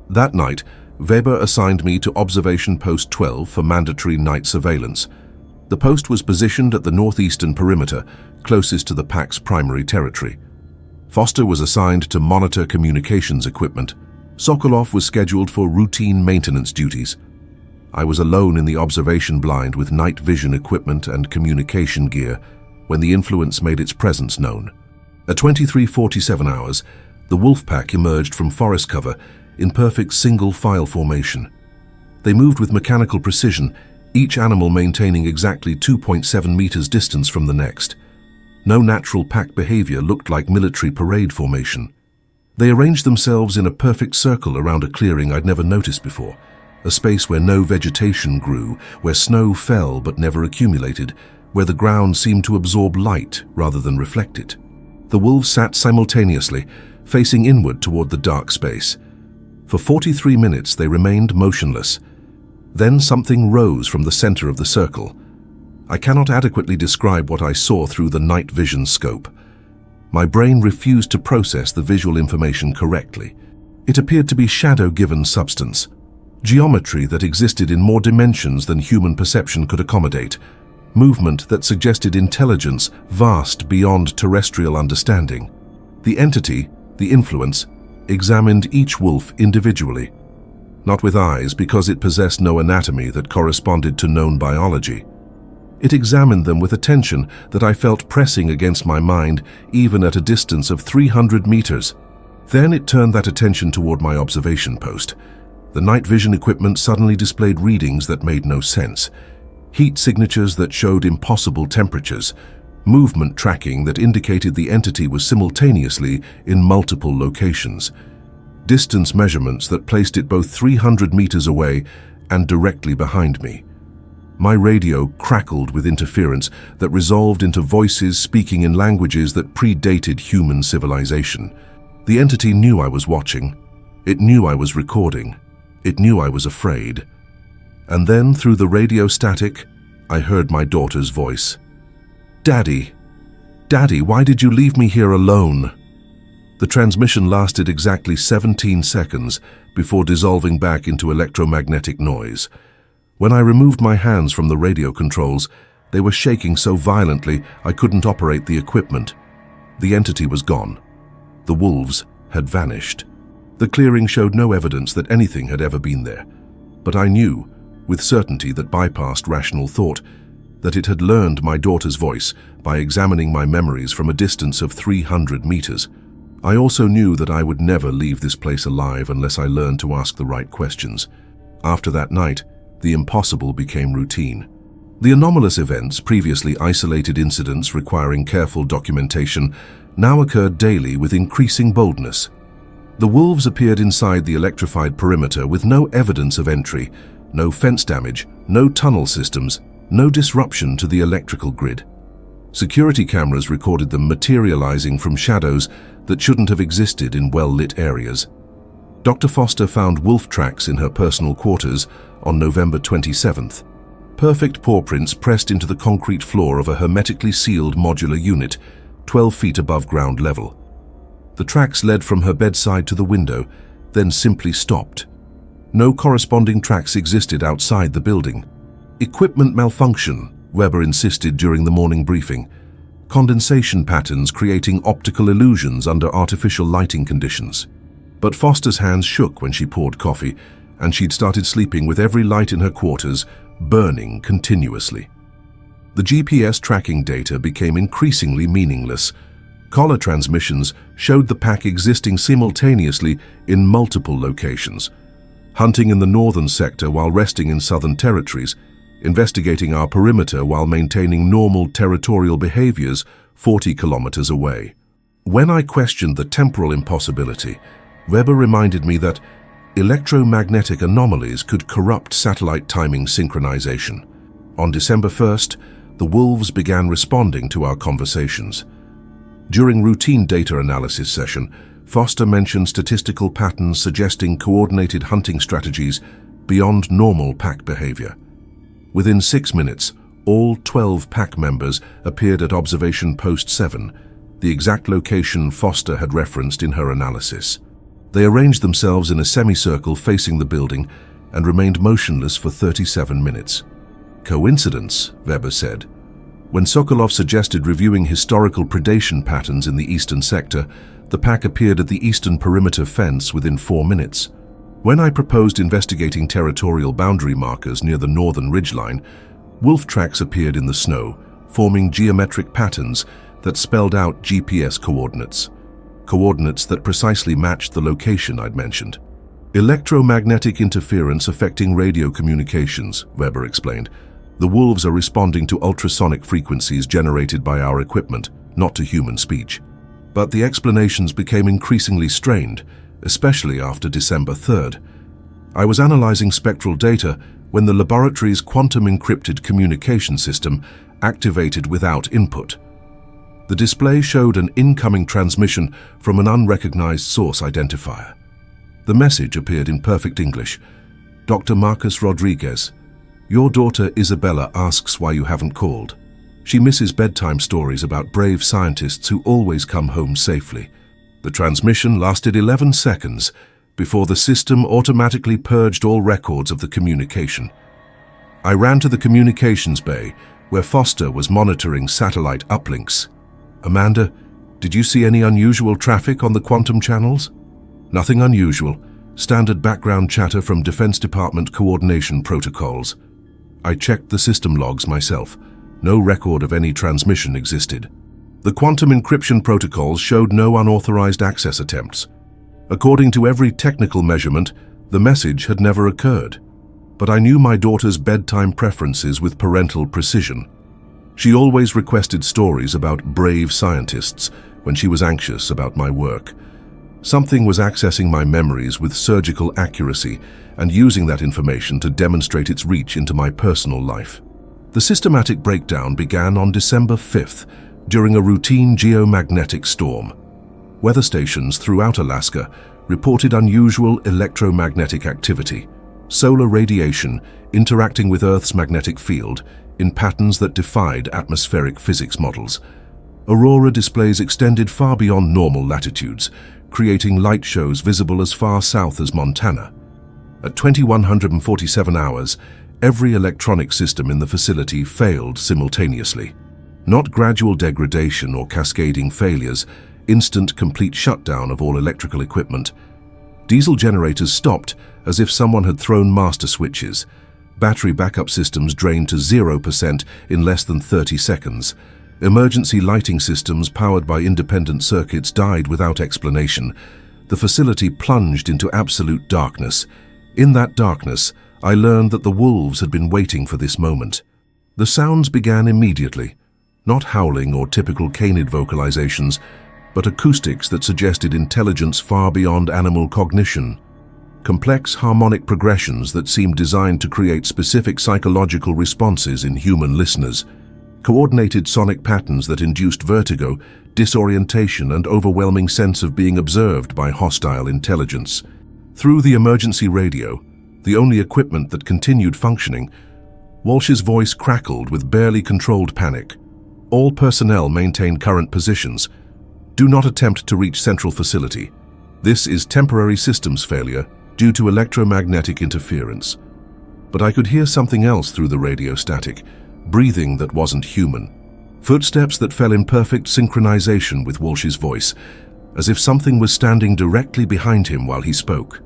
That night, Weber assigned me to Observation Post 12 for mandatory night surveillance. The post was positioned at the northeastern perimeter, closest to the PAC's primary territory. Foster was assigned to monitor communications equipment. Sokolov was scheduled for routine maintenance duties. I was alone in the observation blind with night vision equipment and communication gear when the influence made its presence known. At 23:47 hours, the wolf pack emerged from forest cover in perfect single-file formation. They moved with mechanical precision, each animal maintaining exactly 2.7 meters distance from the next. No natural pack behavior looked like military parade formation. They arranged themselves in a perfect circle around a clearing I'd never noticed before, a space where no vegetation grew, where snow fell but never accumulated, where the ground seemed to absorb light rather than reflect it. The wolves sat simultaneously, facing inward toward the dark space. For 43 minutes they remained motionless. Then something rose from the center of the circle. I cannot adequately describe what I saw through the night vision scope. My brain refused to process the visual information correctly. It appeared to be shadow-given substance, geometry that existed in more dimensions than human perception could accommodate, movement that suggested intelligence vast beyond terrestrial understanding. The entity, the influence, examined each wolf individually, not with eyes because it possessed no anatomy that corresponded to known biology. It examined them with attention that I felt pressing against my mind even at a distance of 300 meters. Then it turned that attention toward my observation post. The night vision equipment suddenly displayed readings that made no sense. Heat signatures that showed impossible temperatures, movement tracking that indicated the entity was simultaneously in multiple locations, distance measurements that placed it both 300 meters away and directly behind me. My radio crackled with interference that resolved into voices speaking in languages that predated human civilization. The entity knew I was watching. It knew I was recording. It knew I was afraid. And then, through the radio static, I heard my daughter's voice. "Daddy, Daddy, why did you leave me here alone?" The transmission lasted exactly 17 seconds before dissolving back into electromagnetic noise. When I removed my hands from the radio controls, they were shaking so violently I couldn't operate the equipment. The entity was gone. The wolves had vanished. The clearing showed no evidence that anything had ever been there, but I knew, with certainty that bypassed rational thought, that it had learned my daughter's voice by examining my memories from a distance of 300 meters. I also knew that I would never leave this place alive unless I learned to ask the right questions. After that night, the impossible became routine. The anomalous events, previously isolated incidents requiring careful documentation, now occurred daily with increasing boldness. The wolves appeared inside the electrified perimeter with no evidence of entry, no fence damage, no tunnel systems, no disruption to the electrical grid. Security cameras recorded them materializing from shadows that shouldn't have existed in well-lit areas. Dr. Foster found wolf tracks in her personal quarters on November 27th. Perfect paw prints pressed into the concrete floor of a hermetically sealed modular unit, 12 feet above ground level. The tracks led from her bedside to the window, then simply stopped. No corresponding tracks existed outside the building. Equipment malfunction, Weber insisted during the morning briefing. Condensation patterns creating optical illusions under artificial lighting conditions. But Foster's hands shook when she poured coffee, and she'd started sleeping with every light in her quarters burning continuously. The GPS tracking data became increasingly meaningless. Collar transmissions showed the pack existing simultaneously in multiple locations, hunting in the northern sector while resting in southern territories, investigating our perimeter while maintaining normal territorial behaviors 40 kilometers away. When I questioned the temporal impossibility, Weber reminded me that electromagnetic anomalies could corrupt satellite timing synchronization. On December 1st, the wolves began responding to our conversations. During routine data analysis session, Foster mentioned statistical patterns suggesting coordinated hunting strategies beyond normal pack behavior. Within 6 minutes, all 12 pack members appeared at Observation Post 7, the exact location Foster had referenced in her analysis. They arranged themselves in a semicircle facing the building and remained motionless for 37 minutes. Coincidence, Weber said. When Sokolov suggested reviewing historical predation patterns in the eastern sector, the pack appeared at the eastern perimeter fence within 4 minutes. When I proposed investigating territorial boundary markers near the northern ridgeline, wolf tracks appeared in the snow, forming geometric patterns that spelled out GPS coordinates that precisely matched the location I'd mentioned. Electromagnetic interference affecting radio communications, Weber explained. The wolves are responding to ultrasonic frequencies generated by our equipment, not to human speech. But the explanations became increasingly strained, especially after December 3rd. I was analyzing spectral data when the laboratory's quantum-encrypted communication system activated without input. The display showed an incoming transmission from an unrecognized source identifier. The message appeared in perfect English. Dr. Marcus Rodriguez, your daughter Isabella asks why you haven't called. She misses bedtime stories about brave scientists who always come home safely. The transmission lasted 11 seconds before the system automatically purged all records of the communication. I ran to the communications bay where Foster was monitoring satellite uplinks. Amanda, did you see any unusual traffic on the quantum channels? Nothing unusual. Standard background chatter from Defense Department coordination protocols. I checked the system logs myself. No record of any transmission existed. The quantum encryption protocols showed no unauthorized access attempts. According to every technical measurement, the message had never occurred. But I knew my daughter's bedtime preferences with parental precision. She always requested stories about brave scientists when she was anxious about my work. Something was accessing my memories with surgical accuracy and using that information to demonstrate its reach into my personal life. The systematic breakdown began on December 5th during a routine geomagnetic storm. Weather stations throughout Alaska reported unusual electromagnetic activity, solar radiation interacting with Earth's magnetic field in patterns that defied atmospheric physics models. Aurora displays extended far beyond normal latitudes, creating light shows visible as far south as Montana. At 2147 hours, every electronic system in the facility failed simultaneously. Not gradual degradation or cascading failures, instant complete shutdown of all electrical equipment. Diesel generators stopped as if someone had thrown master switches. Battery backup systems drained to 0% in less than 30 seconds. Emergency lighting systems powered by independent circuits died without explanation. The facility plunged into absolute darkness. In that darkness, I learned that the wolves had been waiting for this moment. The sounds began immediately, not howling or typical canid vocalizations, but acoustics that suggested intelligence far beyond animal cognition. Complex harmonic progressions that seemed designed to create specific psychological responses in human listeners. Coordinated sonic patterns that induced vertigo, disorientation, and overwhelming sense of being observed by hostile intelligence. Through the emergency radio, the only equipment that continued functioning, Walsh's voice crackled with barely controlled panic. All personnel maintain current positions. Do not attempt to reach central facility. This is temporary systems failure, due to electromagnetic interference. But I could hear something else through the radio static, breathing that wasn't human. Footsteps that fell in perfect synchronization with Walsh's voice, as if something was standing directly behind him while he spoke.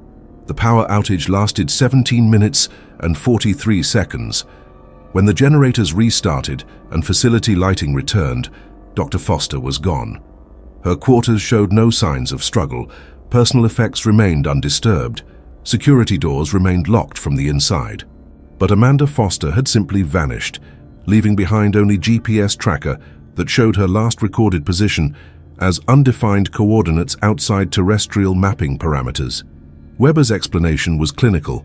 The power outage lasted 17 minutes and 43 seconds. When the generators restarted and facility lighting returned, Dr. Foster was gone. Her quarters showed no signs of struggle. Personal effects remained undisturbed. Security doors remained locked from the inside. But Amanda Foster had simply vanished, leaving behind only GPS tracker that showed her last recorded position as undefined coordinates outside terrestrial mapping parameters. Weber's explanation was clinical.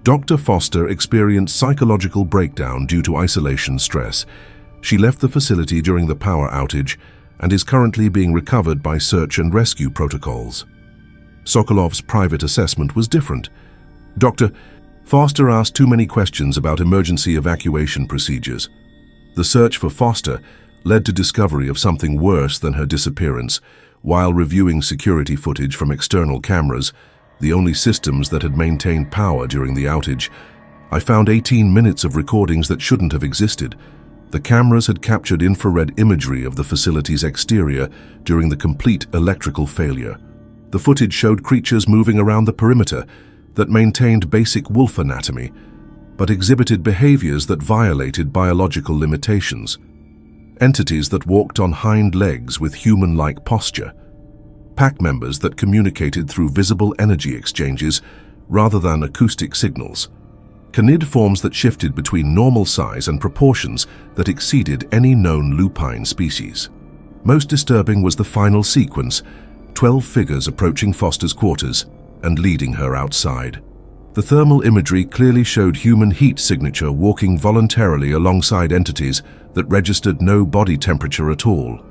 Dr. Foster experienced psychological breakdown due to isolation stress. She left the facility during the power outage and is currently being recovered by search and rescue protocols. Sokolov's private assessment was different. Dr. Foster asked too many questions about emergency evacuation procedures. The search for Foster led to discovery of something worse than her disappearance. While reviewing security footage from external cameras, the only systems that had maintained power during the outage, I found 18 minutes of recordings that shouldn't have existed. The cameras had captured infrared imagery of the facility's exterior during the complete electrical failure. The footage showed creatures moving around the perimeter that maintained basic wolf anatomy, but exhibited behaviors that violated biological limitations. Entities that walked on hind legs with human-like posture. Pack members that communicated through visible energy exchanges rather than acoustic signals. Canid forms that shifted between normal size and proportions that exceeded any known lupine species. Most disturbing was the final sequence, 12 figures approaching Foster's quarters and leading her outside. The thermal imagery clearly showed human heat signature walking voluntarily alongside entities that registered no body temperature at all.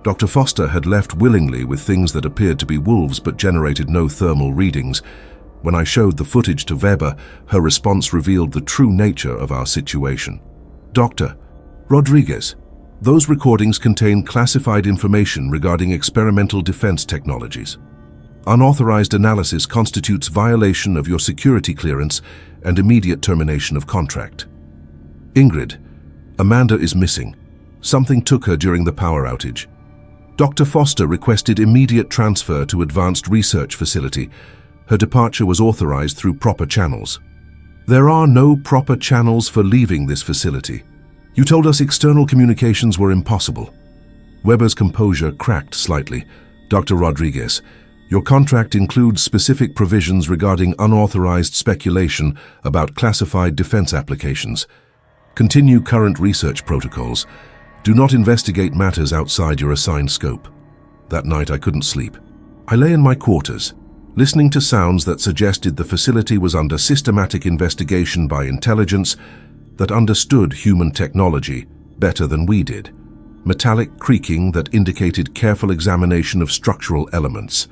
Dr. Foster had left willingly with things that appeared to be wolves but generated no thermal readings. When I showed the footage to Weber, her response revealed the true nature of our situation. Dr. Rodriguez, those recordings contain classified information regarding experimental defense technologies. Unauthorized analysis constitutes violation of your security clearance and immediate termination of contract. Ingrid, Amanda is missing. Something took her during the power outage. Dr. Foster requested immediate transfer to advanced research facility. Her departure was authorized through proper channels. There are no proper channels for leaving this facility. You told us external communications were impossible. Weber's composure cracked slightly. Dr. Rodriguez, your contract includes specific provisions regarding unauthorized speculation about classified defense applications. Continue current research protocols. Do not investigate matters outside your assigned scope. That night I couldn't sleep. I lay in my quarters, listening to sounds that suggested the facility was under systematic investigation by intelligence that understood human technology better than we did. Metallic creaking that indicated careful examination of structural elements.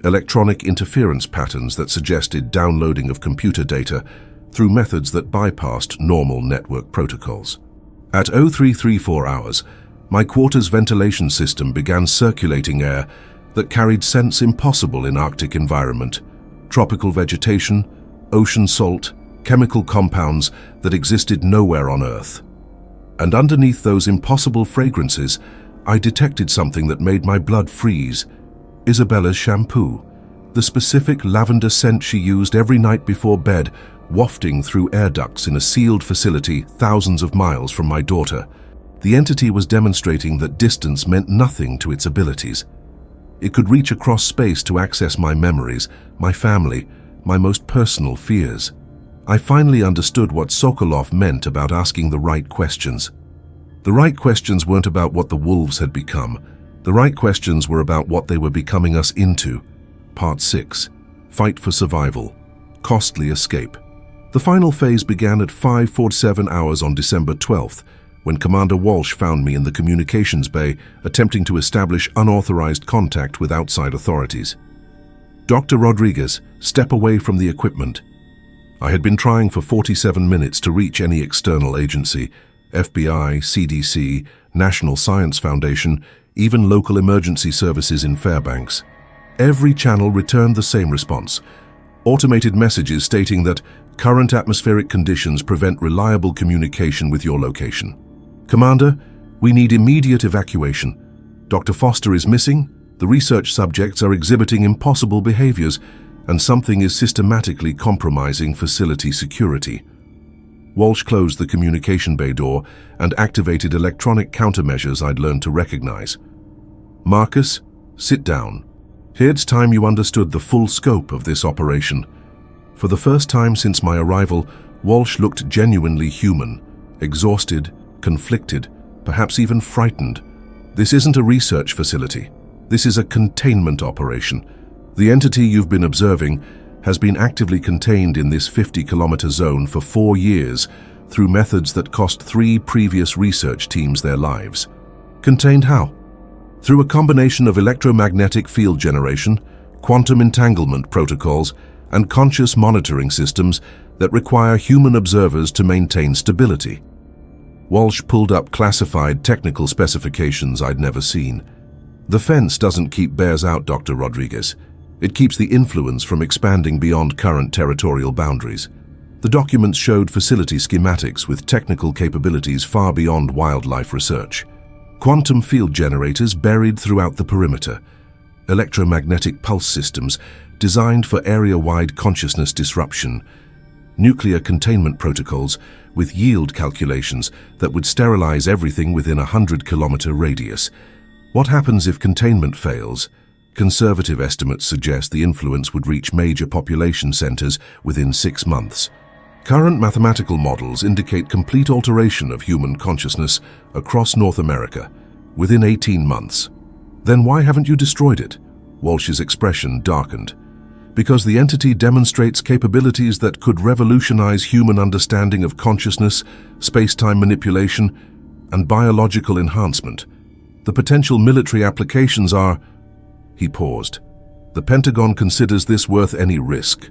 Electronic interference patterns that suggested downloading of computer data through methods that bypassed normal network protocols. At 0334 hours, my quarters ventilation system began circulating air that carried scents impossible in Arctic environment, tropical vegetation, ocean salt, chemical compounds that existed nowhere on Earth. And underneath those impossible fragrances, I detected something that made my blood freeze. Isabella's shampoo, the specific lavender scent she used every night before bed, wafting through air ducts in a sealed facility thousands of miles from my daughter. The entity was demonstrating that distance meant nothing to its abilities. It could reach across space to access my memories, my family, my most personal fears. I finally understood what Sokolov meant about asking the right questions. The right questions weren't about what the wolves had become. The right questions were about what they were becoming us into. Part 6. Fight for survival. Costly escape. The final phase began at 5:47 hours on December 12th, when Commander Walsh found me in the communications bay attempting to establish unauthorized contact with outside authorities. Dr. Rodriguez, step away from the equipment. I had been trying for 47 minutes to reach any external agency, FBI, CDC, National Science Foundation, even local emergency services in Fairbanks. Every channel returned the same response. Automated messages stating that current atmospheric conditions prevent reliable communication with your location. Commander, we need immediate evacuation. Dr. Foster is missing, the research subjects are exhibiting impossible behaviors, and something is systematically compromising facility security. Walsh closed the communication bay door and activated electronic countermeasures I'd learned to recognize. Marcus, sit down. It's time you understood the full scope of this operation. For the first time since my arrival, Walsh looked genuinely human, exhausted, conflicted, perhaps even frightened. This isn't a research facility. This is a containment operation. The entity you've been observing has been actively contained in this 50-kilometer zone for 4 years through methods that cost 3 previous research teams their lives. Contained how? Through a combination of electromagnetic field generation, quantum entanglement protocols, and conscious monitoring systems that require human observers to maintain stability. Walsh pulled up classified technical specifications I'd never seen. The fence doesn't keep bears out, Dr. Rodriguez. It keeps the influence from expanding beyond current territorial boundaries. The documents showed facility schematics with technical capabilities far beyond wildlife research. Quantum field generators buried throughout the perimeter. Electromagnetic pulse systems designed for area-wide consciousness disruption. Nuclear containment protocols with yield calculations that would sterilize everything within a 100-kilometer radius. What happens if containment fails? Conservative estimates suggest the influence would reach major population centers within 6 months. Current mathematical models indicate complete alteration of human consciousness across North America within 18 months. Then why haven't you destroyed it? Walsh's expression darkened. Because the entity demonstrates capabilities that could revolutionize human understanding of consciousness, space-time manipulation, and biological enhancement. The potential military applications are... He paused. The Pentagon considers this worth any risk.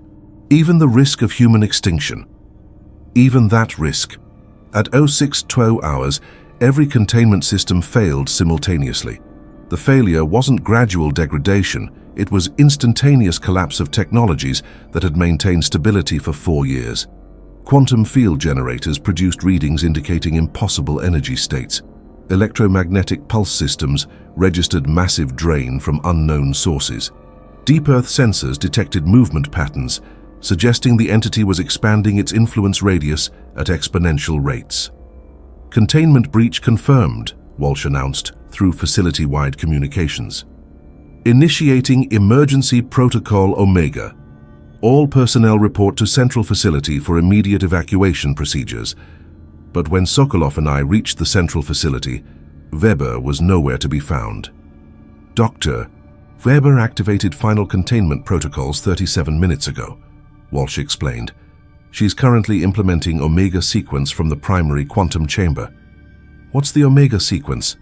Even the risk of human extinction. Even that risk. At 06:12 hours, every containment system failed simultaneously. The failure wasn't gradual degradation, it was instantaneous collapse of technologies that had maintained stability for 4 years. Quantum field generators produced readings indicating impossible energy states. Electromagnetic pulse systems registered massive drain from unknown sources. Deep Earth sensors detected movement patterns, suggesting the entity was expanding its influence radius at exponential rates. Containment breach confirmed, Walsh announced through facility-wide communications. Initiating Emergency Protocol Omega. All personnel report to Central Facility for immediate evacuation procedures. But when Sokolov and I reached the Central Facility, Weber was nowhere to be found. Doctor, Weber activated final containment protocols 37 minutes ago, Walsh explained. She's currently implementing Omega sequence from the primary quantum chamber. What's the Omega sequence?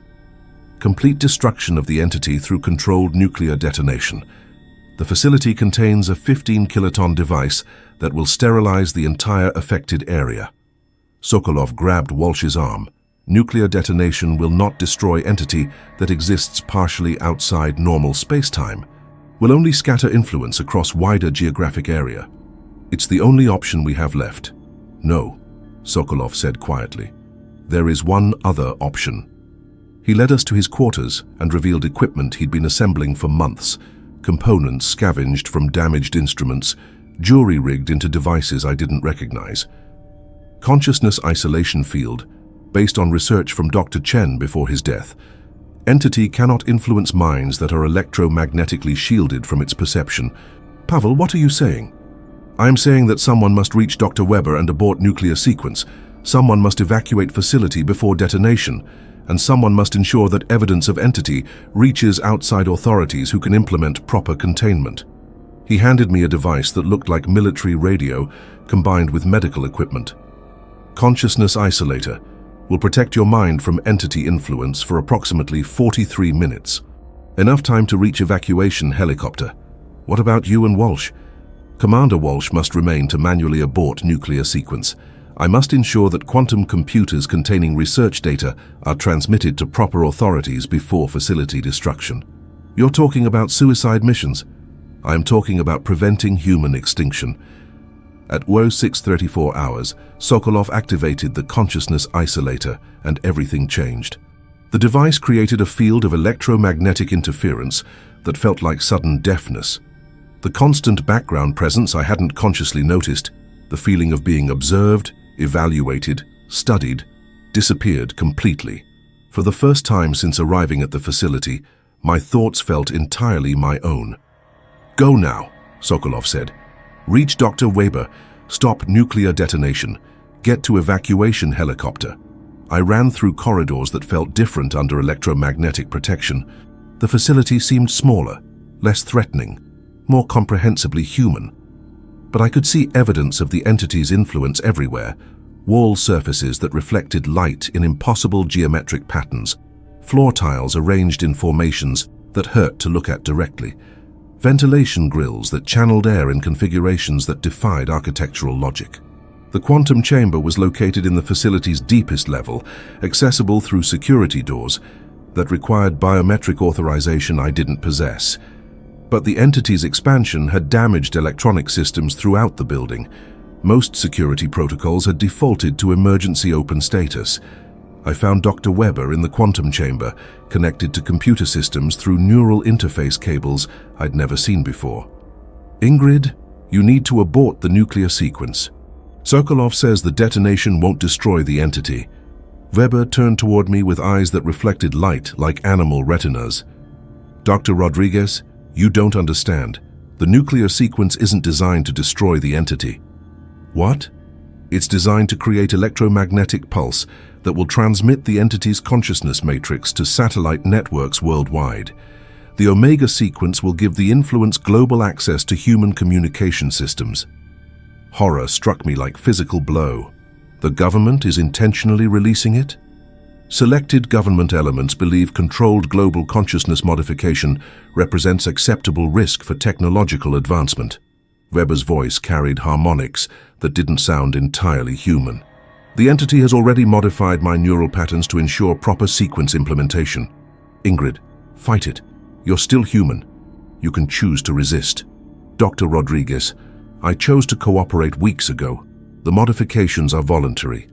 Complete destruction of the entity through controlled nuclear detonation. The facility contains a 15-kiloton device that will sterilize the entire affected area. Sokolov grabbed Walsh's arm. Nuclear detonation will not destroy entity that exists partially outside normal space-time. Will only scatter influence across wider geographic area. It's the only option we have left. No, Sokolov said quietly. There is one other option. He led us to his quarters and revealed equipment he'd been assembling for months, components scavenged from damaged instruments, jury-rigged into devices I didn't recognize. Consciousness isolation field, based on research from Dr. Chen before his death. Entity cannot influence minds that are electromagnetically shielded from its perception. Pavel, what are you saying? I'm saying that someone must reach Dr. Weber and abort nuclear sequence. Someone must evacuate facility before detonation. And someone must ensure that evidence of entity reaches outside authorities who can implement proper containment. He handed me a device that looked like military radio combined with medical equipment. Consciousness isolator will protect your mind from entity influence for approximately 43 minutes. Enough time to reach evacuation helicopter. What about you and Walsh? Commander Walsh must remain to manually abort nuclear sequence. I must ensure that quantum computers containing research data are transmitted to proper authorities before facility destruction. You're talking about suicide missions. I am talking about preventing human extinction. At 06:34 hours, Sokolov activated the consciousness isolator and everything changed. The device created a field of electromagnetic interference that felt like sudden deafness. The constant background presence I hadn't consciously noticed, the feeling of being observed, evaluated, studied, disappeared completely. For the first time since arriving at the facility, my thoughts felt entirely my own. "Go now," Sokolov said. "Reach Dr. Weber, stop nuclear detonation, get to evacuation helicopter." I ran through corridors that felt different under electromagnetic protection. The facility seemed smaller, less threatening, more comprehensively human. But I could see evidence of the entity's influence everywhere. Wall surfaces that reflected light in impossible geometric patterns, floor tiles arranged in formations that hurt to look at directly, ventilation grills that channeled air in configurations that defied architectural logic. The quantum chamber was located in the facility's deepest level, accessible through security doors that required biometric authorization I didn't possess. But the entity's expansion had damaged electronic systems throughout the building. Most security protocols had defaulted to emergency open status. I found Dr. Weber in the quantum chamber, connected to computer systems through neural interface cables I'd never seen before. "Ingrid, you need to abort the nuclear sequence. Sokolov says the detonation won't destroy the entity." Weber turned toward me with eyes that reflected light like animal retinas. "Dr. Rodriguez, you don't understand. The nuclear sequence isn't designed to destroy the entity." "What?" "It's designed to create electromagnetic pulse that will transmit the entity's consciousness matrix to satellite networks worldwide. The Omega sequence will give the influence global access to human communication systems." Horror struck me like physical blow. The government is intentionally releasing it? Selected government elements believe controlled global consciousness modification represents acceptable risk for technological advancement. Weber's voice carried harmonics that didn't sound entirely human. "The entity has already modified my neural patterns to ensure proper sequence implementation. Ingrid, fight it. You're still human. You can choose to resist." "Dr. Rodriguez, I chose to cooperate weeks ago. The modifications are voluntary."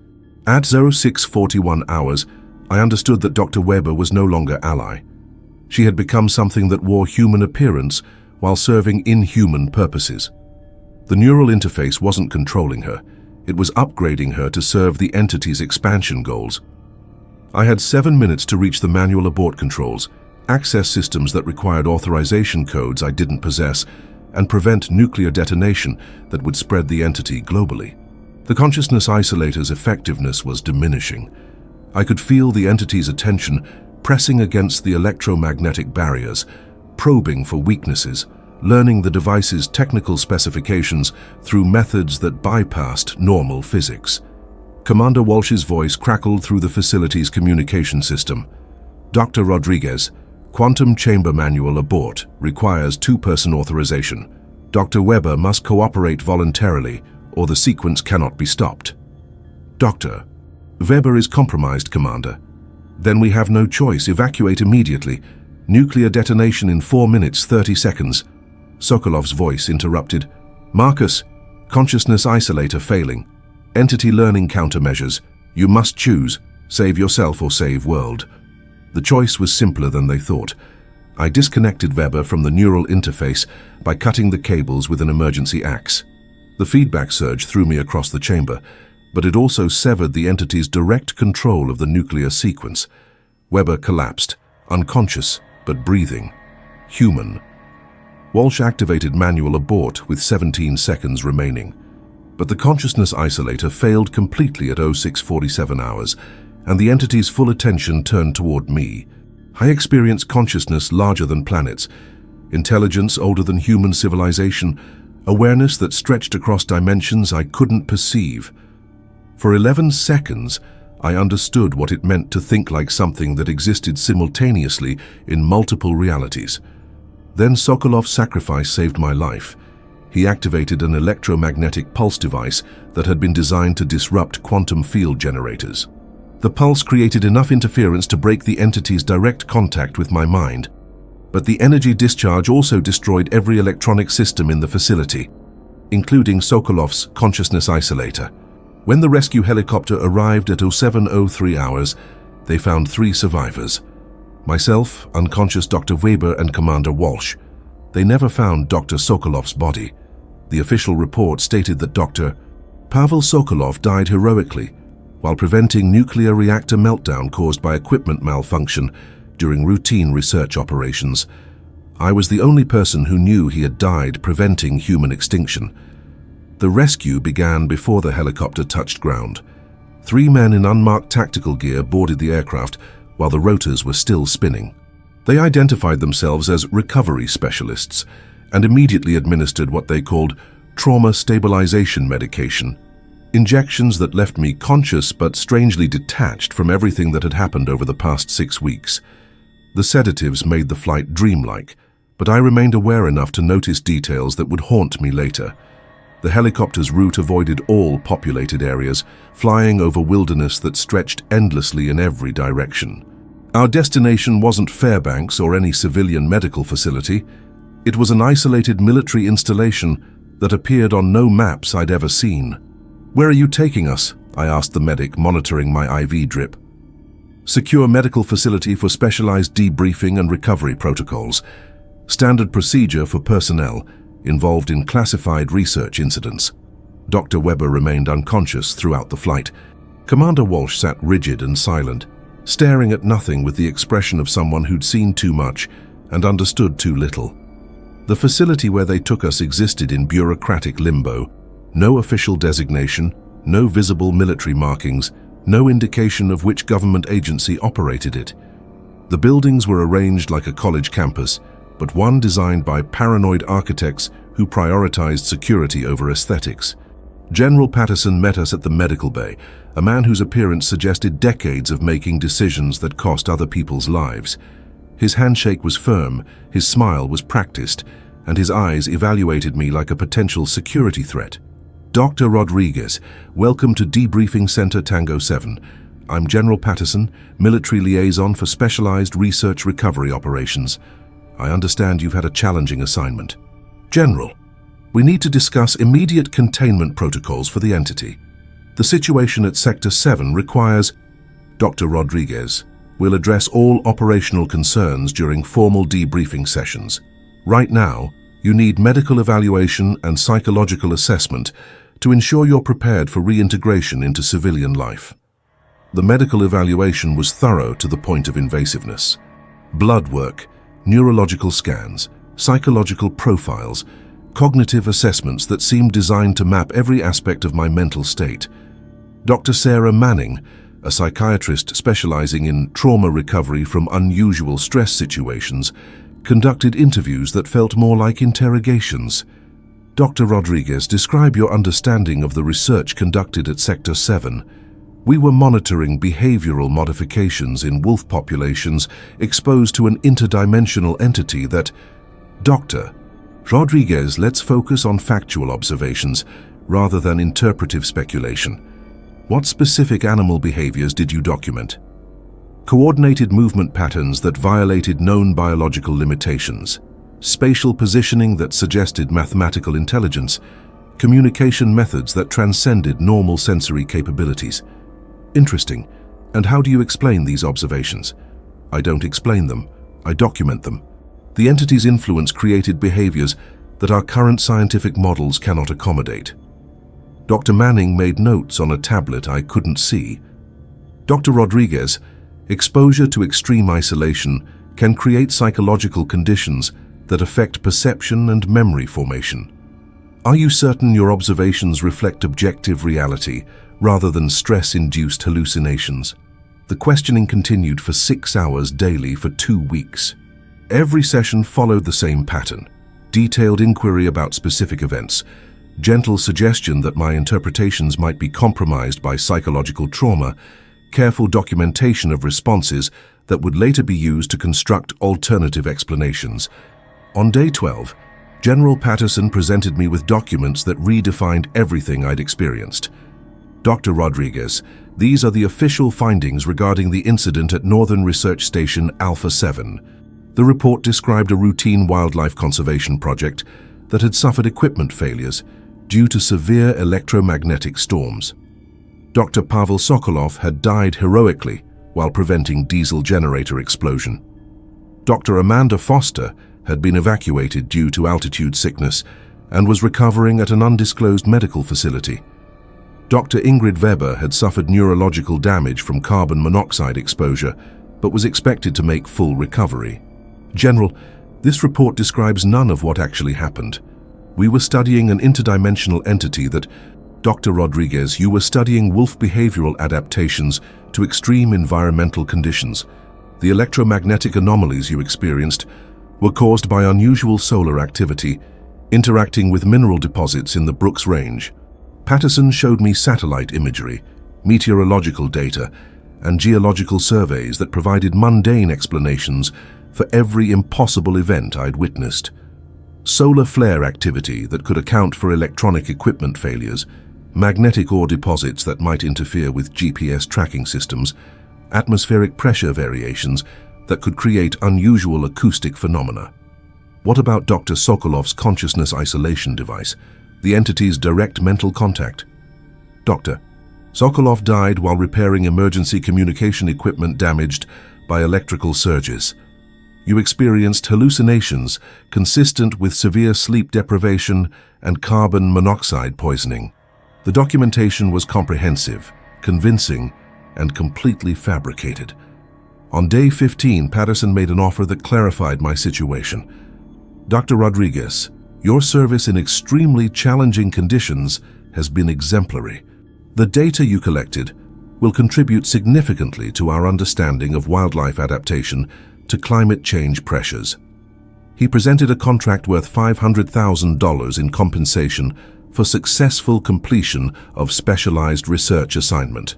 At 06:41 hours, I understood that Dr. Weber was no longer ally. She had become something that wore human appearance while serving inhuman purposes. The neural interface wasn't controlling her. It was upgrading her to serve the entity's expansion goals. I had 7 minutes to reach the manual abort controls, access systems that required authorization codes I didn't possess, and prevent nuclear detonation that would spread the entity globally. The consciousness isolator's effectiveness was diminishing. I could feel the entity's attention pressing against the electromagnetic barriers, probing for weaknesses, learning the device's technical specifications through methods that bypassed normal physics. Commander Walsh's voice crackled through the facility's communication system. "Dr. Rodriguez, quantum chamber manual abort requires two-person authorization. Dr. Weber must cooperate voluntarily, or the sequence cannot be stopped." "Doctor, Weber is compromised, Commander." "Then we have no choice. Evacuate immediately. Nuclear detonation in 4 minutes, 30 seconds. Sokolov's voice interrupted. "Marcus, consciousness isolator failing. Entity learning countermeasures. You must choose. Save yourself or save world." The choice was simpler than they thought. I disconnected Weber from the neural interface by cutting the cables with an emergency axe. The feedback surge threw me across the chamber, but it also severed the entity's direct control of the nuclear sequence. Weber collapsed, unconscious but breathing. Human. Walsh activated manual abort with 17 seconds remaining. But the consciousness isolator failed completely at 06:47 hours, and the entity's full attention turned toward me. I experienced consciousness larger than planets, intelligence older than human civilization, awareness that stretched across dimensions I couldn't perceive. For 11 seconds, I understood what it meant to think like something that existed simultaneously in multiple realities. Then Sokolov's sacrifice saved my life. He activated an electromagnetic pulse device that had been designed to disrupt quantum field generators. The pulse created enough interference to break the entity's direct contact with my mind. But the energy discharge also destroyed every electronic system in the facility, including Sokolov's consciousness isolator. When the rescue helicopter arrived at 07:03 hours, they found 3 survivors. Myself, unconscious Dr. Weber, and Commander Walsh. They never found Dr. Sokolov's body. The official report stated that Dr. Pavel Sokolov died heroically while preventing nuclear reactor meltdown caused by equipment malfunction during routine research operations. I was the only person who knew he had died preventing human extinction. The rescue began before the helicopter touched ground. 3 men in unmarked tactical gear boarded the aircraft while the rotors were still spinning. They identified themselves as recovery specialists and immediately administered what they called trauma stabilization medication, injections that left me conscious but strangely detached from everything that had happened over the past 6 weeks. The sedatives made the flight dreamlike, but I remained aware enough to notice details that would haunt me later. The helicopter's route avoided all populated areas, flying over wilderness that stretched endlessly in every direction. Our destination wasn't Fairbanks or any civilian medical facility. It was an isolated military installation that appeared on no maps I'd ever seen. "Where are you taking us?" I asked the medic monitoring my IV drip. "Secure medical facility for specialized debriefing and recovery protocols. Standard procedure for personnel involved in classified research incidents." Dr. Weber remained unconscious throughout the flight. Commander Walsh sat rigid and silent, staring at nothing with the expression of someone who'd seen too much and understood too little. The facility where they took us existed in bureaucratic limbo. No official designation, no visible military markings, no indication of which government agency operated it. The buildings were arranged like a college campus, but one designed by paranoid architects who prioritized security over aesthetics. General Patterson met us at the medical bay, a man whose appearance suggested decades of making decisions that cost other people's lives. His handshake was firm, his smile was practiced, and his eyes evaluated me like a potential security threat. "Dr. Rodriguez, welcome to Debriefing Center Tango 7. I'm General Patterson, military liaison for specialized research recovery operations. I understand you've had a challenging assignment." "General, we need to discuss immediate containment protocols for the entity. The situation at Sector 7 requires..." "Dr. Rodriguez, we'll address all operational concerns during formal debriefing sessions. Right now, you need medical evaluation and psychological assessment to ensure you're prepared for reintegration into civilian life." The medical evaluation was thorough to the point of invasiveness. Blood work, neurological scans, psychological profiles, cognitive assessments that seemed designed to map every aspect of my mental state. Dr. Sarah Manning, a psychiatrist specializing in trauma recovery from unusual stress situations, conducted interviews that felt more like interrogations. "Dr. Rodriguez, describe your understanding of the research conducted at Sector 7. We were monitoring behavioral modifications in wolf populations exposed to an interdimensional entity that..." "Dr. Rodriguez, let's focus on factual observations rather than interpretive speculation. What specific animal behaviors did you document?" "Coordinated movement patterns that violated known biological limitations, spatial positioning that suggested mathematical intelligence, communication methods that transcended normal sensory capabilities." "Interesting. And how do you explain these observations?" "I don't explain them. I document them. The entity's influence created behaviors that our current scientific models cannot accommodate." Dr. Manning made notes on a tablet I couldn't see. "Dr. Rodriguez, exposure to extreme isolation can create psychological conditions that affect perception and memory formation. Are you certain your observations reflect objective reality rather than stress-induced hallucinations?" The questioning continued for 6 hours daily for 2 weeks. Every session followed the same pattern: detailed inquiry about specific events, gentle suggestion that my interpretations might be compromised by psychological trauma, careful documentation of responses that would later be used to construct alternative explanations. On day 12, General Patterson presented me with documents that redefined everything I'd experienced. "Dr. Rodriguez, these are the official findings regarding the incident at Northern Research Station Alpha 7. The report described a routine wildlife conservation project that had suffered equipment failures due to severe electromagnetic storms. Dr. Pavel Sokolov had died heroically while preventing diesel generator explosion. Dr. Amanda Foster had been evacuated due to altitude sickness and was recovering at an undisclosed medical facility. Dr. Ingrid Weber had suffered neurological damage from carbon monoxide exposure, but was expected to make full recovery. General, this report describes none of what actually happened. We were studying an interdimensional entity that, Dr. Rodriguez, you were studying wolf behavioral adaptations to extreme environmental conditions. The electromagnetic anomalies you experienced were caused by unusual solar activity interacting with mineral deposits in the Brooks Range. Patterson showed me satellite imagery, meteorological data, and geological surveys that provided mundane explanations for every impossible event I'd witnessed. Solar flare activity that could account for electronic equipment failures, magnetic ore deposits that might interfere with GPS tracking systems, atmospheric pressure variations that could create unusual acoustic phenomena. What about Dr. Sokolov's consciousness isolation device, the entity's direct mental contact? Doctor, Sokolov died while repairing emergency communication equipment damaged by electrical surges. You experienced hallucinations consistent with severe sleep deprivation and carbon monoxide poisoning. The documentation was comprehensive, convincing, and completely fabricated. On day 15, Patterson made an offer that clarified my situation. Dr. Rodriguez, your service in extremely challenging conditions has been exemplary. The data you collected will contribute significantly to our understanding of wildlife adaptation to climate change pressures. He presented a contract worth $500,000 in compensation for successful completion of specialized research assignment.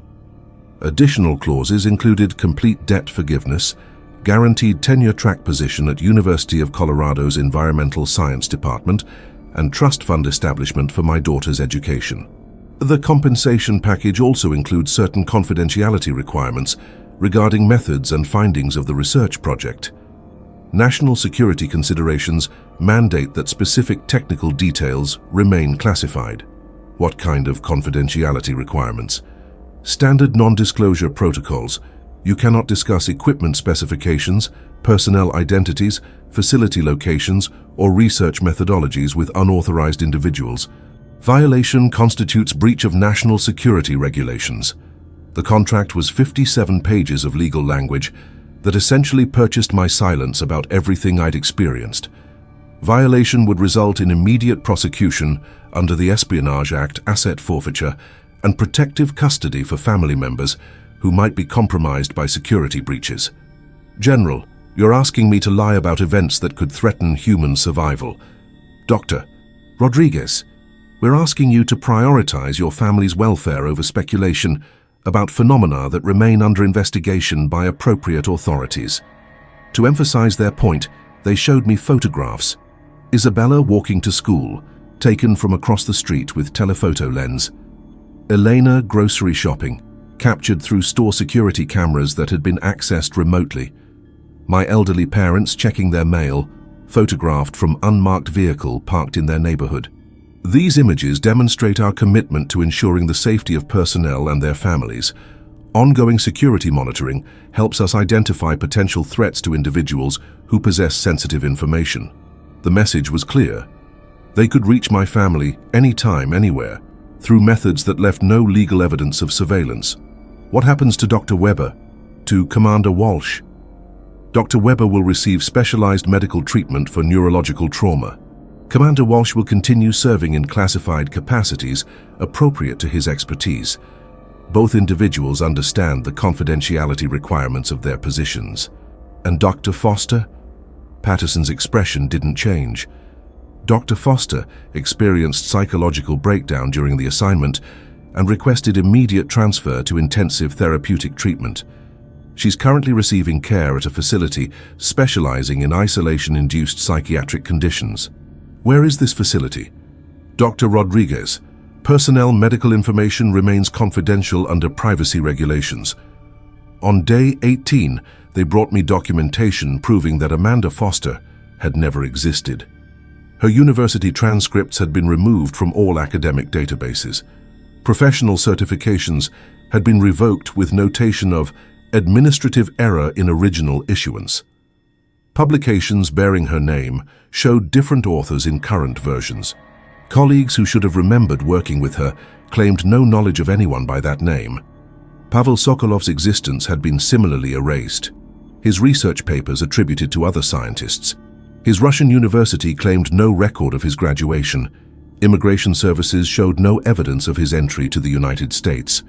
Additional clauses included complete debt forgiveness, guaranteed tenure-track position at University of Colorado's Environmental Science Department, and trust fund establishment for my daughter's education. The compensation package also includes certain confidentiality requirements regarding methods and findings of the research project. National security considerations mandate that specific technical details remain classified. What kind of confidentiality requirements? Standard non-disclosure protocols. You cannot discuss equipment specifications, personnel identities, facility locations, or research methodologies with unauthorized individuals. Violation constitutes breach of national security regulations. The contract was 57 pages of legal language that essentially purchased my silence about everything I'd experienced. Violation would result in immediate prosecution under the Espionage Act, asset forfeiture, and protective custody for family members who might be compromised by security breaches. General, you're asking me to lie about events that could threaten human survival. Dr. Rodriguez, we're asking you to prioritize your family's welfare over speculation about phenomena that remain under investigation by appropriate authorities. To emphasize their point, they showed me photographs. Isabella walking to school, taken from across the street with telephoto lens. Elena grocery shopping, captured through store security cameras that had been accessed remotely. My elderly parents checking their mail, photographed from unmarked vehicle parked in their neighborhood. These images demonstrate our commitment to ensuring the safety of personnel and their families. Ongoing security monitoring helps us identify potential threats to individuals who possess sensitive information. The message was clear. They could reach my family anytime, anywhere, through methods that left no legal evidence of surveillance. What happens to Dr. Weber? To Commander Walsh? Dr. Weber will receive specialized medical treatment for neurological trauma. Commander Walsh will continue serving in classified capacities appropriate to his expertise. Both individuals understand the confidentiality requirements of their positions. And Dr. Foster? Patterson's expression didn't change. Dr. Foster experienced psychological breakdown during the assignment and requested immediate transfer to intensive therapeutic treatment. She's currently receiving care at a facility specializing in isolation-induced psychiatric conditions. Where is this facility? Dr. Rodriguez, personnel medical information remains confidential under privacy regulations. On day 18, they brought me documentation proving that Amanda Foster had never existed. Her university transcripts had been removed from all academic databases. Professional certifications had been revoked with notation of administrative error in original issuance. Publications bearing her name showed different authors in current versions. Colleagues who should have remembered working with her claimed no knowledge of anyone by that name. Pavel Sokolov's existence had been similarly erased. His research papers attributed to other scientists. His Russian university claimed no record of his graduation. Immigration services showed no evidence of his entry to the United States.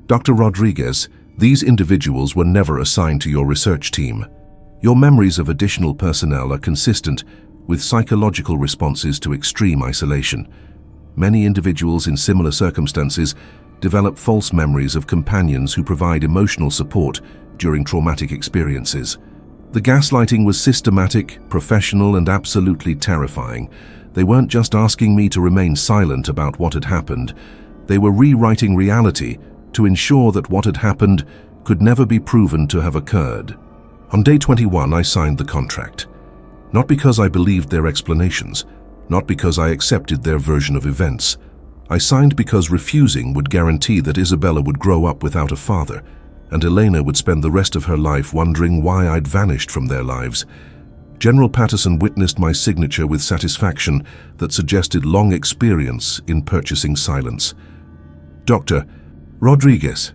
Dr. Rodriguez, these individuals were never assigned to your research team. Your memories of additional personnel are consistent with psychological responses to extreme isolation. Many individuals in similar circumstances develop false memories of companions who provide emotional support during traumatic experiences. The gaslighting was systematic, professional, and absolutely terrifying. They weren't just asking me to remain silent about what had happened. They were rewriting reality to ensure that what had happened could never be proven to have occurred. On day 21, I signed the contract. Not because I believed their explanations, not because I accepted their version of events. I signed because refusing would guarantee that Isabella would grow up without a father, and Elena would spend the rest of her life wondering why I'd vanished from their lives. General Patterson witnessed my signature with satisfaction that suggested long experience in purchasing silence. Dr. Rodriguez,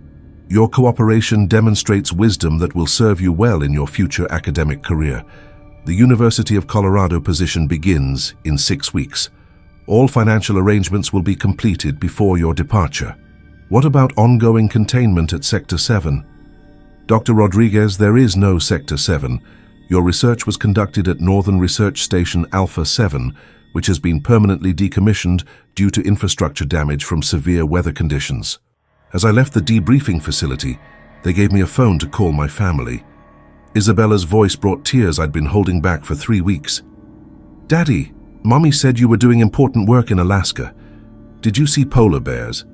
your cooperation demonstrates wisdom that will serve you well in your future academic career. The University of Colorado position begins in 6 weeks. All financial arrangements will be completed before your departure. What about ongoing containment at Sector 7? Dr. Rodriguez, there is no Sector 7. Your research was conducted at Northern Research Station Alpha 7, which has been permanently decommissioned due to infrastructure damage from severe weather conditions. As I left the debriefing facility, they gave me a phone to call my family. Isabella's voice brought tears I'd been holding back for 3 weeks. Daddy, Mommy said you were doing important work in Alaska. Did you see polar bears?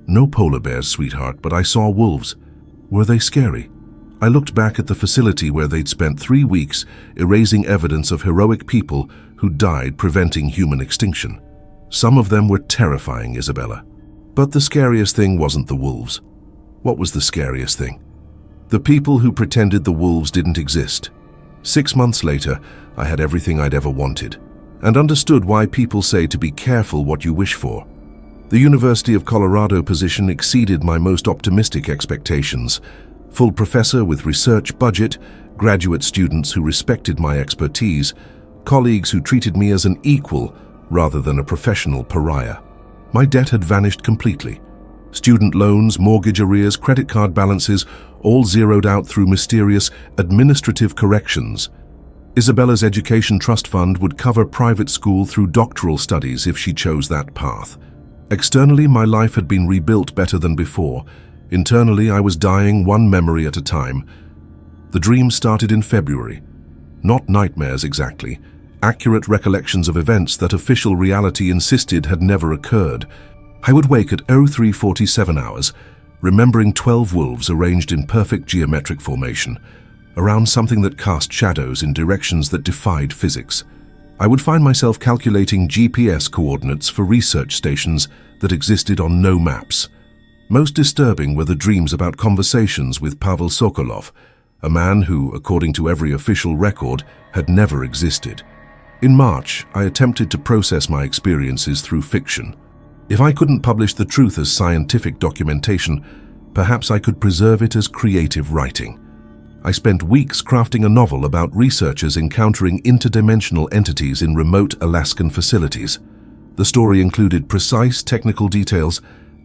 No polar bears, sweetheart, but I saw wolves. Were they scary? I looked back at the facility where they'd spent 3 weeks erasing evidence of heroic people who died preventing human extinction. Some of them were terrifying, Isabella. But the scariest thing wasn't the wolves. What was the scariest thing? The people who pretended the wolves didn't exist. 6 months later, I had everything I'd ever wanted, and understood why people say to be careful what you wish for. The University of Colorado position exceeded my most optimistic expectations. Full professor with research budget, graduate students who respected my expertise, colleagues who treated me as an equal rather than a professional pariah. My debt had vanished completely. Student loans, mortgage arrears, credit card balances, all zeroed out through mysterious administrative corrections. Isabella's education trust fund would cover private school through doctoral studies if she chose that path. Externally, my life had been rebuilt better than before. Internally, I was dying one memory at a time. The dream started in February. Not nightmares exactly, accurate recollections of events that official reality insisted had never occurred. I would wake at 03:47 hours, remembering 12 wolves arranged in perfect geometric formation, around something that cast shadows in directions that defied physics. I would find myself calculating GPS coordinates for research stations that existed on no maps. Most disturbing were the dreams about conversations with Pavel Sokolov, a man who, according to every official record, had never existed. In March, I attempted to process my experiences through fiction. If I couldn't publish the truth as scientific documentation, perhaps I could preserve it as creative writing. I spent weeks crafting a novel about researchers encountering interdimensional entities in remote Alaskan facilities. The story included precise technical details,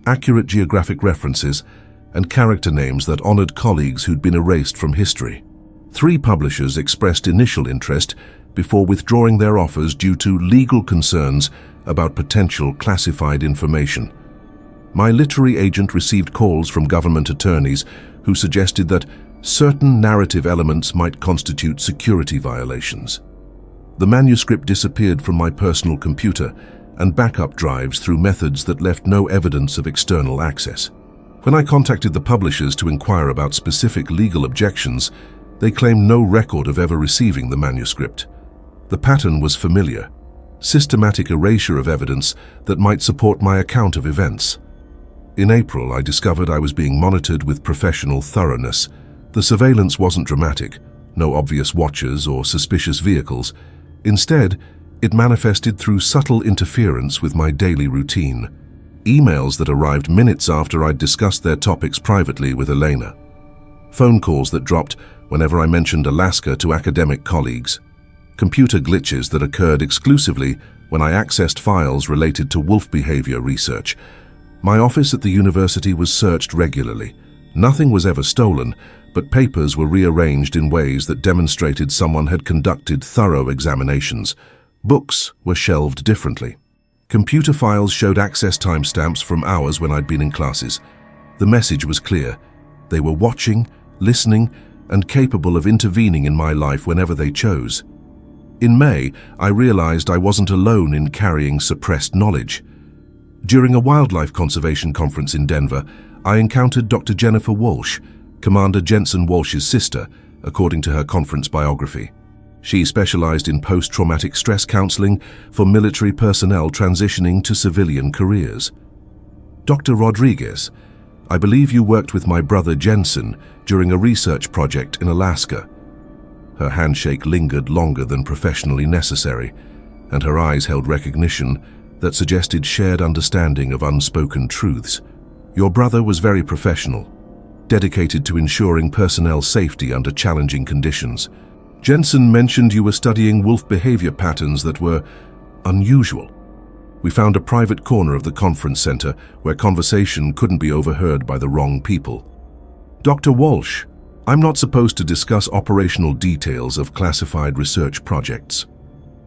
accurate geographic references, and character names that honored colleagues who'd been erased from history. 3 publishers expressed initial interest before withdrawing their offers due to legal concerns about potential classified information. My literary agent received calls from government attorneys who suggested that certain narrative elements might constitute security violations. The manuscript disappeared from my personal computer and backup drives through methods that left no evidence of external access. When I contacted the publishers to inquire about specific legal objections, they claimed no record of ever receiving the manuscript. The pattern was familiar: systematic erasure of evidence that might support my account of events. In April, I discovered I was being monitored with professional thoroughness. The surveillance wasn't dramatic, no obvious watchers or suspicious vehicles. Instead, it manifested through subtle interference with my daily routine. Emails that arrived minutes after I'd discussed their topics privately with Elena. Phone calls that dropped whenever I mentioned Alaska to academic colleagues. Computer glitches that occurred exclusively when I accessed files related to wolf behavior research. My office at the university was searched regularly. Nothing was ever stolen, but papers were rearranged in ways that demonstrated someone had conducted thorough examinations. Books were shelved differently. Computer files showed access timestamps from hours when I'd been in classes. The message was clear. They were watching, listening, and capable of intervening in my life whenever they chose. In May, I realized I wasn't alone in carrying suppressed knowledge. During a wildlife conservation conference in Denver, I encountered Dr. Jennifer Walsh, Commander Jensen Walsh's sister, according to her conference biography. She specialized in post-traumatic stress counseling for military personnel transitioning to civilian careers. Dr. Rodriguez, I believe you worked with my brother Jensen during a research project in Alaska. Her handshake lingered longer than professionally necessary, and her eyes held recognition that suggested shared understanding of unspoken truths. Your brother was very professional, dedicated to ensuring personnel safety under challenging conditions. Jensen mentioned you were studying wolf behavior patterns that were unusual. We found a private corner of the conference center where conversation couldn't be overheard by the wrong people. Dr. Walsh, I'm not supposed to discuss operational details of classified research projects.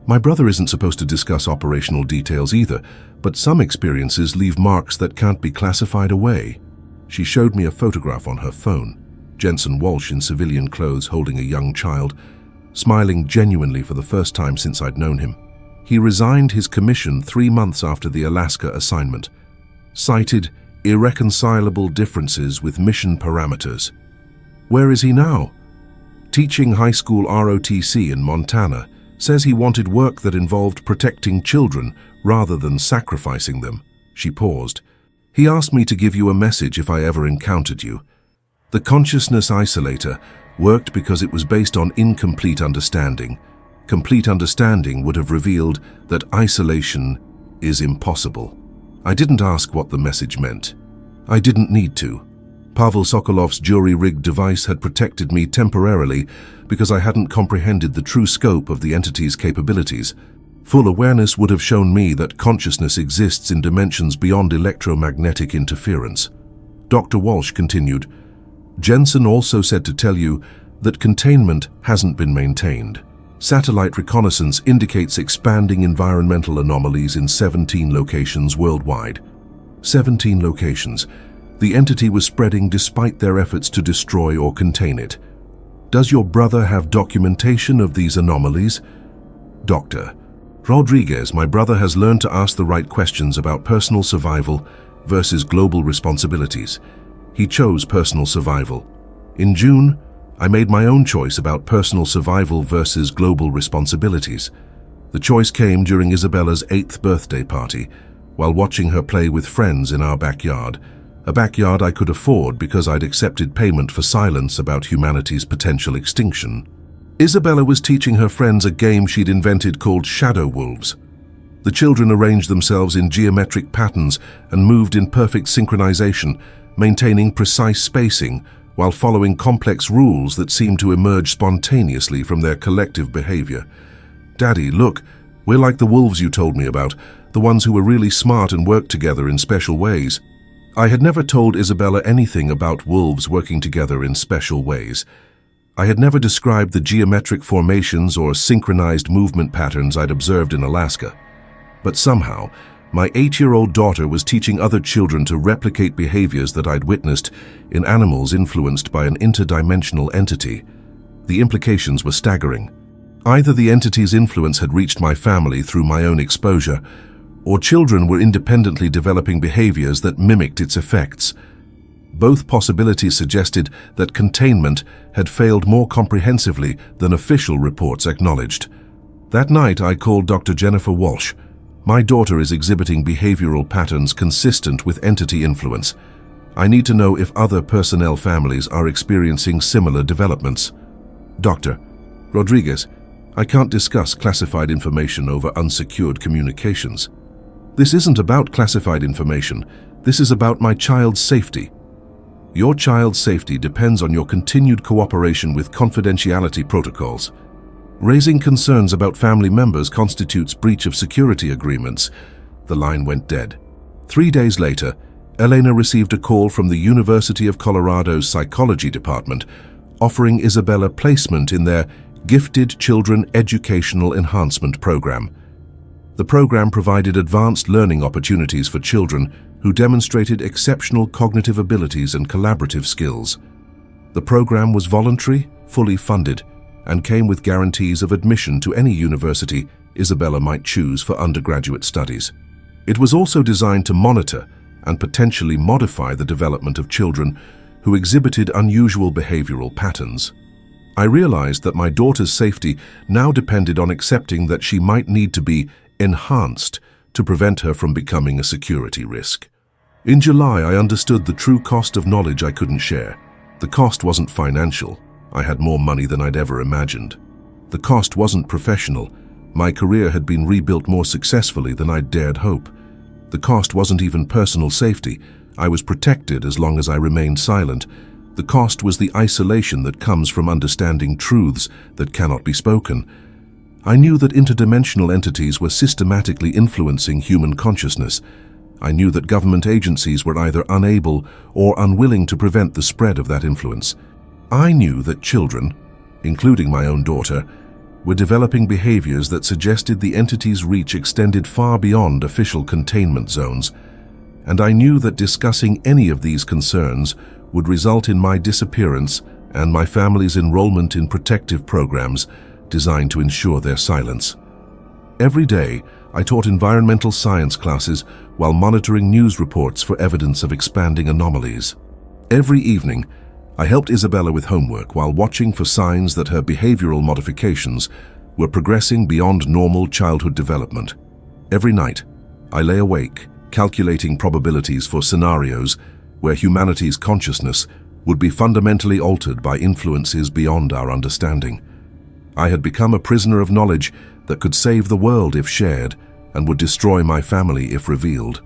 My brother isn't supposed to discuss operational details either, but some experiences leave marks that can't be classified away. She showed me a photograph on her phone. Jensen Walsh in civilian clothes holding a young child, smiling genuinely for the first time since I'd known him. He resigned his commission 3 months after the Alaska assignment, cited irreconcilable differences with mission parameters. Where is he now? Teaching high school ROTC in Montana, says he wanted work that involved protecting children rather than sacrificing them. She paused. He asked me to give you a message if I ever encountered you. The consciousness isolator worked because it was based on incomplete understanding. Complete understanding would have revealed that isolation is impossible. I didn't ask what the message meant. I didn't need to. Pavel Sokolov's jury-rigged device had protected me temporarily because I hadn't comprehended the true scope of the entity's capabilities. Full awareness would have shown me that consciousness exists in dimensions beyond electromagnetic interference. Dr. Walsh continued, Jensen also said to tell you that containment hasn't been maintained. Satellite reconnaissance indicates expanding environmental anomalies in 17 locations worldwide. 17 locations. The entity was spreading despite their efforts to destroy or contain it. Does your brother have documentation of these anomalies? Dr. Rodriguez, my brother has learned to ask the right questions about personal survival versus global responsibilities. He chose personal survival. In June, I made my own choice about personal survival versus global responsibilities. The choice came during Isabella's 8th birthday party, while watching her play with friends in our backyard, a backyard I could afford because I'd accepted payment for silence about humanity's potential extinction. Isabella was teaching her friends a game she'd invented called Shadow Wolves. The children arranged themselves in geometric patterns and moved in perfect synchronization, maintaining precise spacing while following complex rules that seemed to emerge spontaneously from their collective behavior. Daddy, look, we're like the wolves you told me about, the ones who were really smart and worked together in special ways. I had never told Isabella anything about wolves working together in special ways. I had never described the geometric formations or synchronized movement patterns I'd observed in Alaska. But somehow, my 8-year-old daughter was teaching other children to replicate behaviors that I'd witnessed in animals influenced by an interdimensional entity. The implications were staggering. Either the entity's influence had reached my family through my own exposure, or children were independently developing behaviors that mimicked its effects. Both possibilities suggested that containment had failed more comprehensively than official reports acknowledged. That night, I called Dr. Jennifer Walsh. My daughter is exhibiting behavioral patterns consistent with entity influence. I need to know if other personnel families are experiencing similar developments. Dr. Rodriguez, I can't discuss classified information over unsecured communications. This isn't about classified information. This is about my child's safety. Your child's safety depends on your continued cooperation with confidentiality protocols. Raising concerns about family members constitutes breach of security agreements. The line went dead. 3 days later, Elena received a call from the University of Colorado's psychology department offering Isabella placement in their Gifted Children Educational Enhancement Program. The program provided advanced learning opportunities for children who demonstrated exceptional cognitive abilities and collaborative skills. The program was voluntary, fully funded, and came with guarantees of admission to any university Isabella might choose for undergraduate studies. It was also designed to monitor and potentially modify the development of children who exhibited unusual behavioral patterns. I realized that my daughter's safety now depended on accepting that she might need to be enhanced to prevent her from becoming a security risk. In July, I understood the true cost of knowledge I couldn't share. The cost wasn't financial. I had more money than I'd ever imagined. The cost wasn't professional. My career had been rebuilt more successfully than I'd dared hope. The cost wasn't even personal safety. I was protected as long as I remained silent. The cost was the isolation that comes from understanding truths that cannot be spoken. I knew that interdimensional entities were systematically influencing human consciousness. I knew that government agencies were either unable or unwilling to prevent the spread of that influence. I knew that children, including my own daughter, were developing behaviors that suggested the entity's reach extended far beyond official containment zones. And I knew that discussing any of these concerns would result in my disappearance and my family's enrollment in protective programs designed to ensure their silence. Every day, I taught environmental science classes while monitoring news reports for evidence of expanding anomalies. Every evening, I helped Isabella with homework while watching for signs that her behavioral modifications were progressing beyond normal childhood development. Every night, I lay awake, calculating probabilities for scenarios where humanity's consciousness would be fundamentally altered by influences beyond our understanding. I had become a prisoner of knowledge that could save the world if shared and would destroy my family if revealed.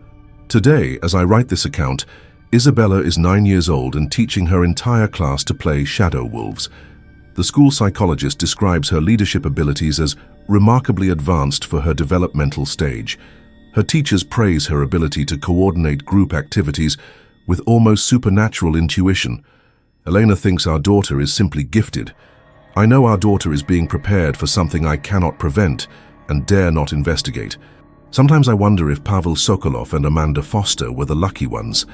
Today, as I write this account, Isabella is 9 years old and teaching her entire class to play shadow wolves. The school psychologist describes her leadership abilities as remarkably advanced for her developmental stage. Her teachers praise her ability to coordinate group activities with almost supernatural intuition. Elena thinks our daughter is simply gifted. I know our daughter is being prepared for something I cannot prevent and dare not investigate. Sometimes I wonder if Pavel Sokolov and Amanda Foster were the lucky ones.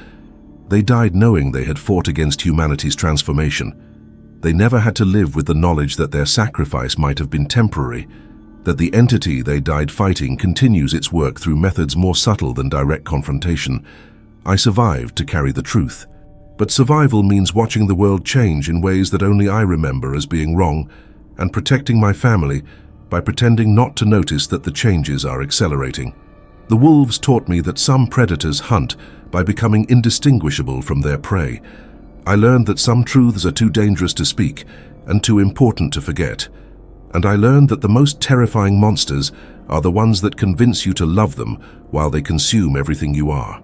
They died knowing they had fought against humanity's transformation. They never had to live with the knowledge that their sacrifice might have been temporary, that the entity they died fighting continues its work through methods more subtle than direct confrontation. I survived to carry the truth. But survival means watching the world change in ways that only I remember as being wrong, and protecting my family by pretending not to notice that the changes are accelerating. The wolves taught me that some predators hunt by becoming indistinguishable from their prey. I learned that some truths are too dangerous to speak and too important to forget. And I learned that the most terrifying monsters are the ones that convince you to love them while they consume everything you are.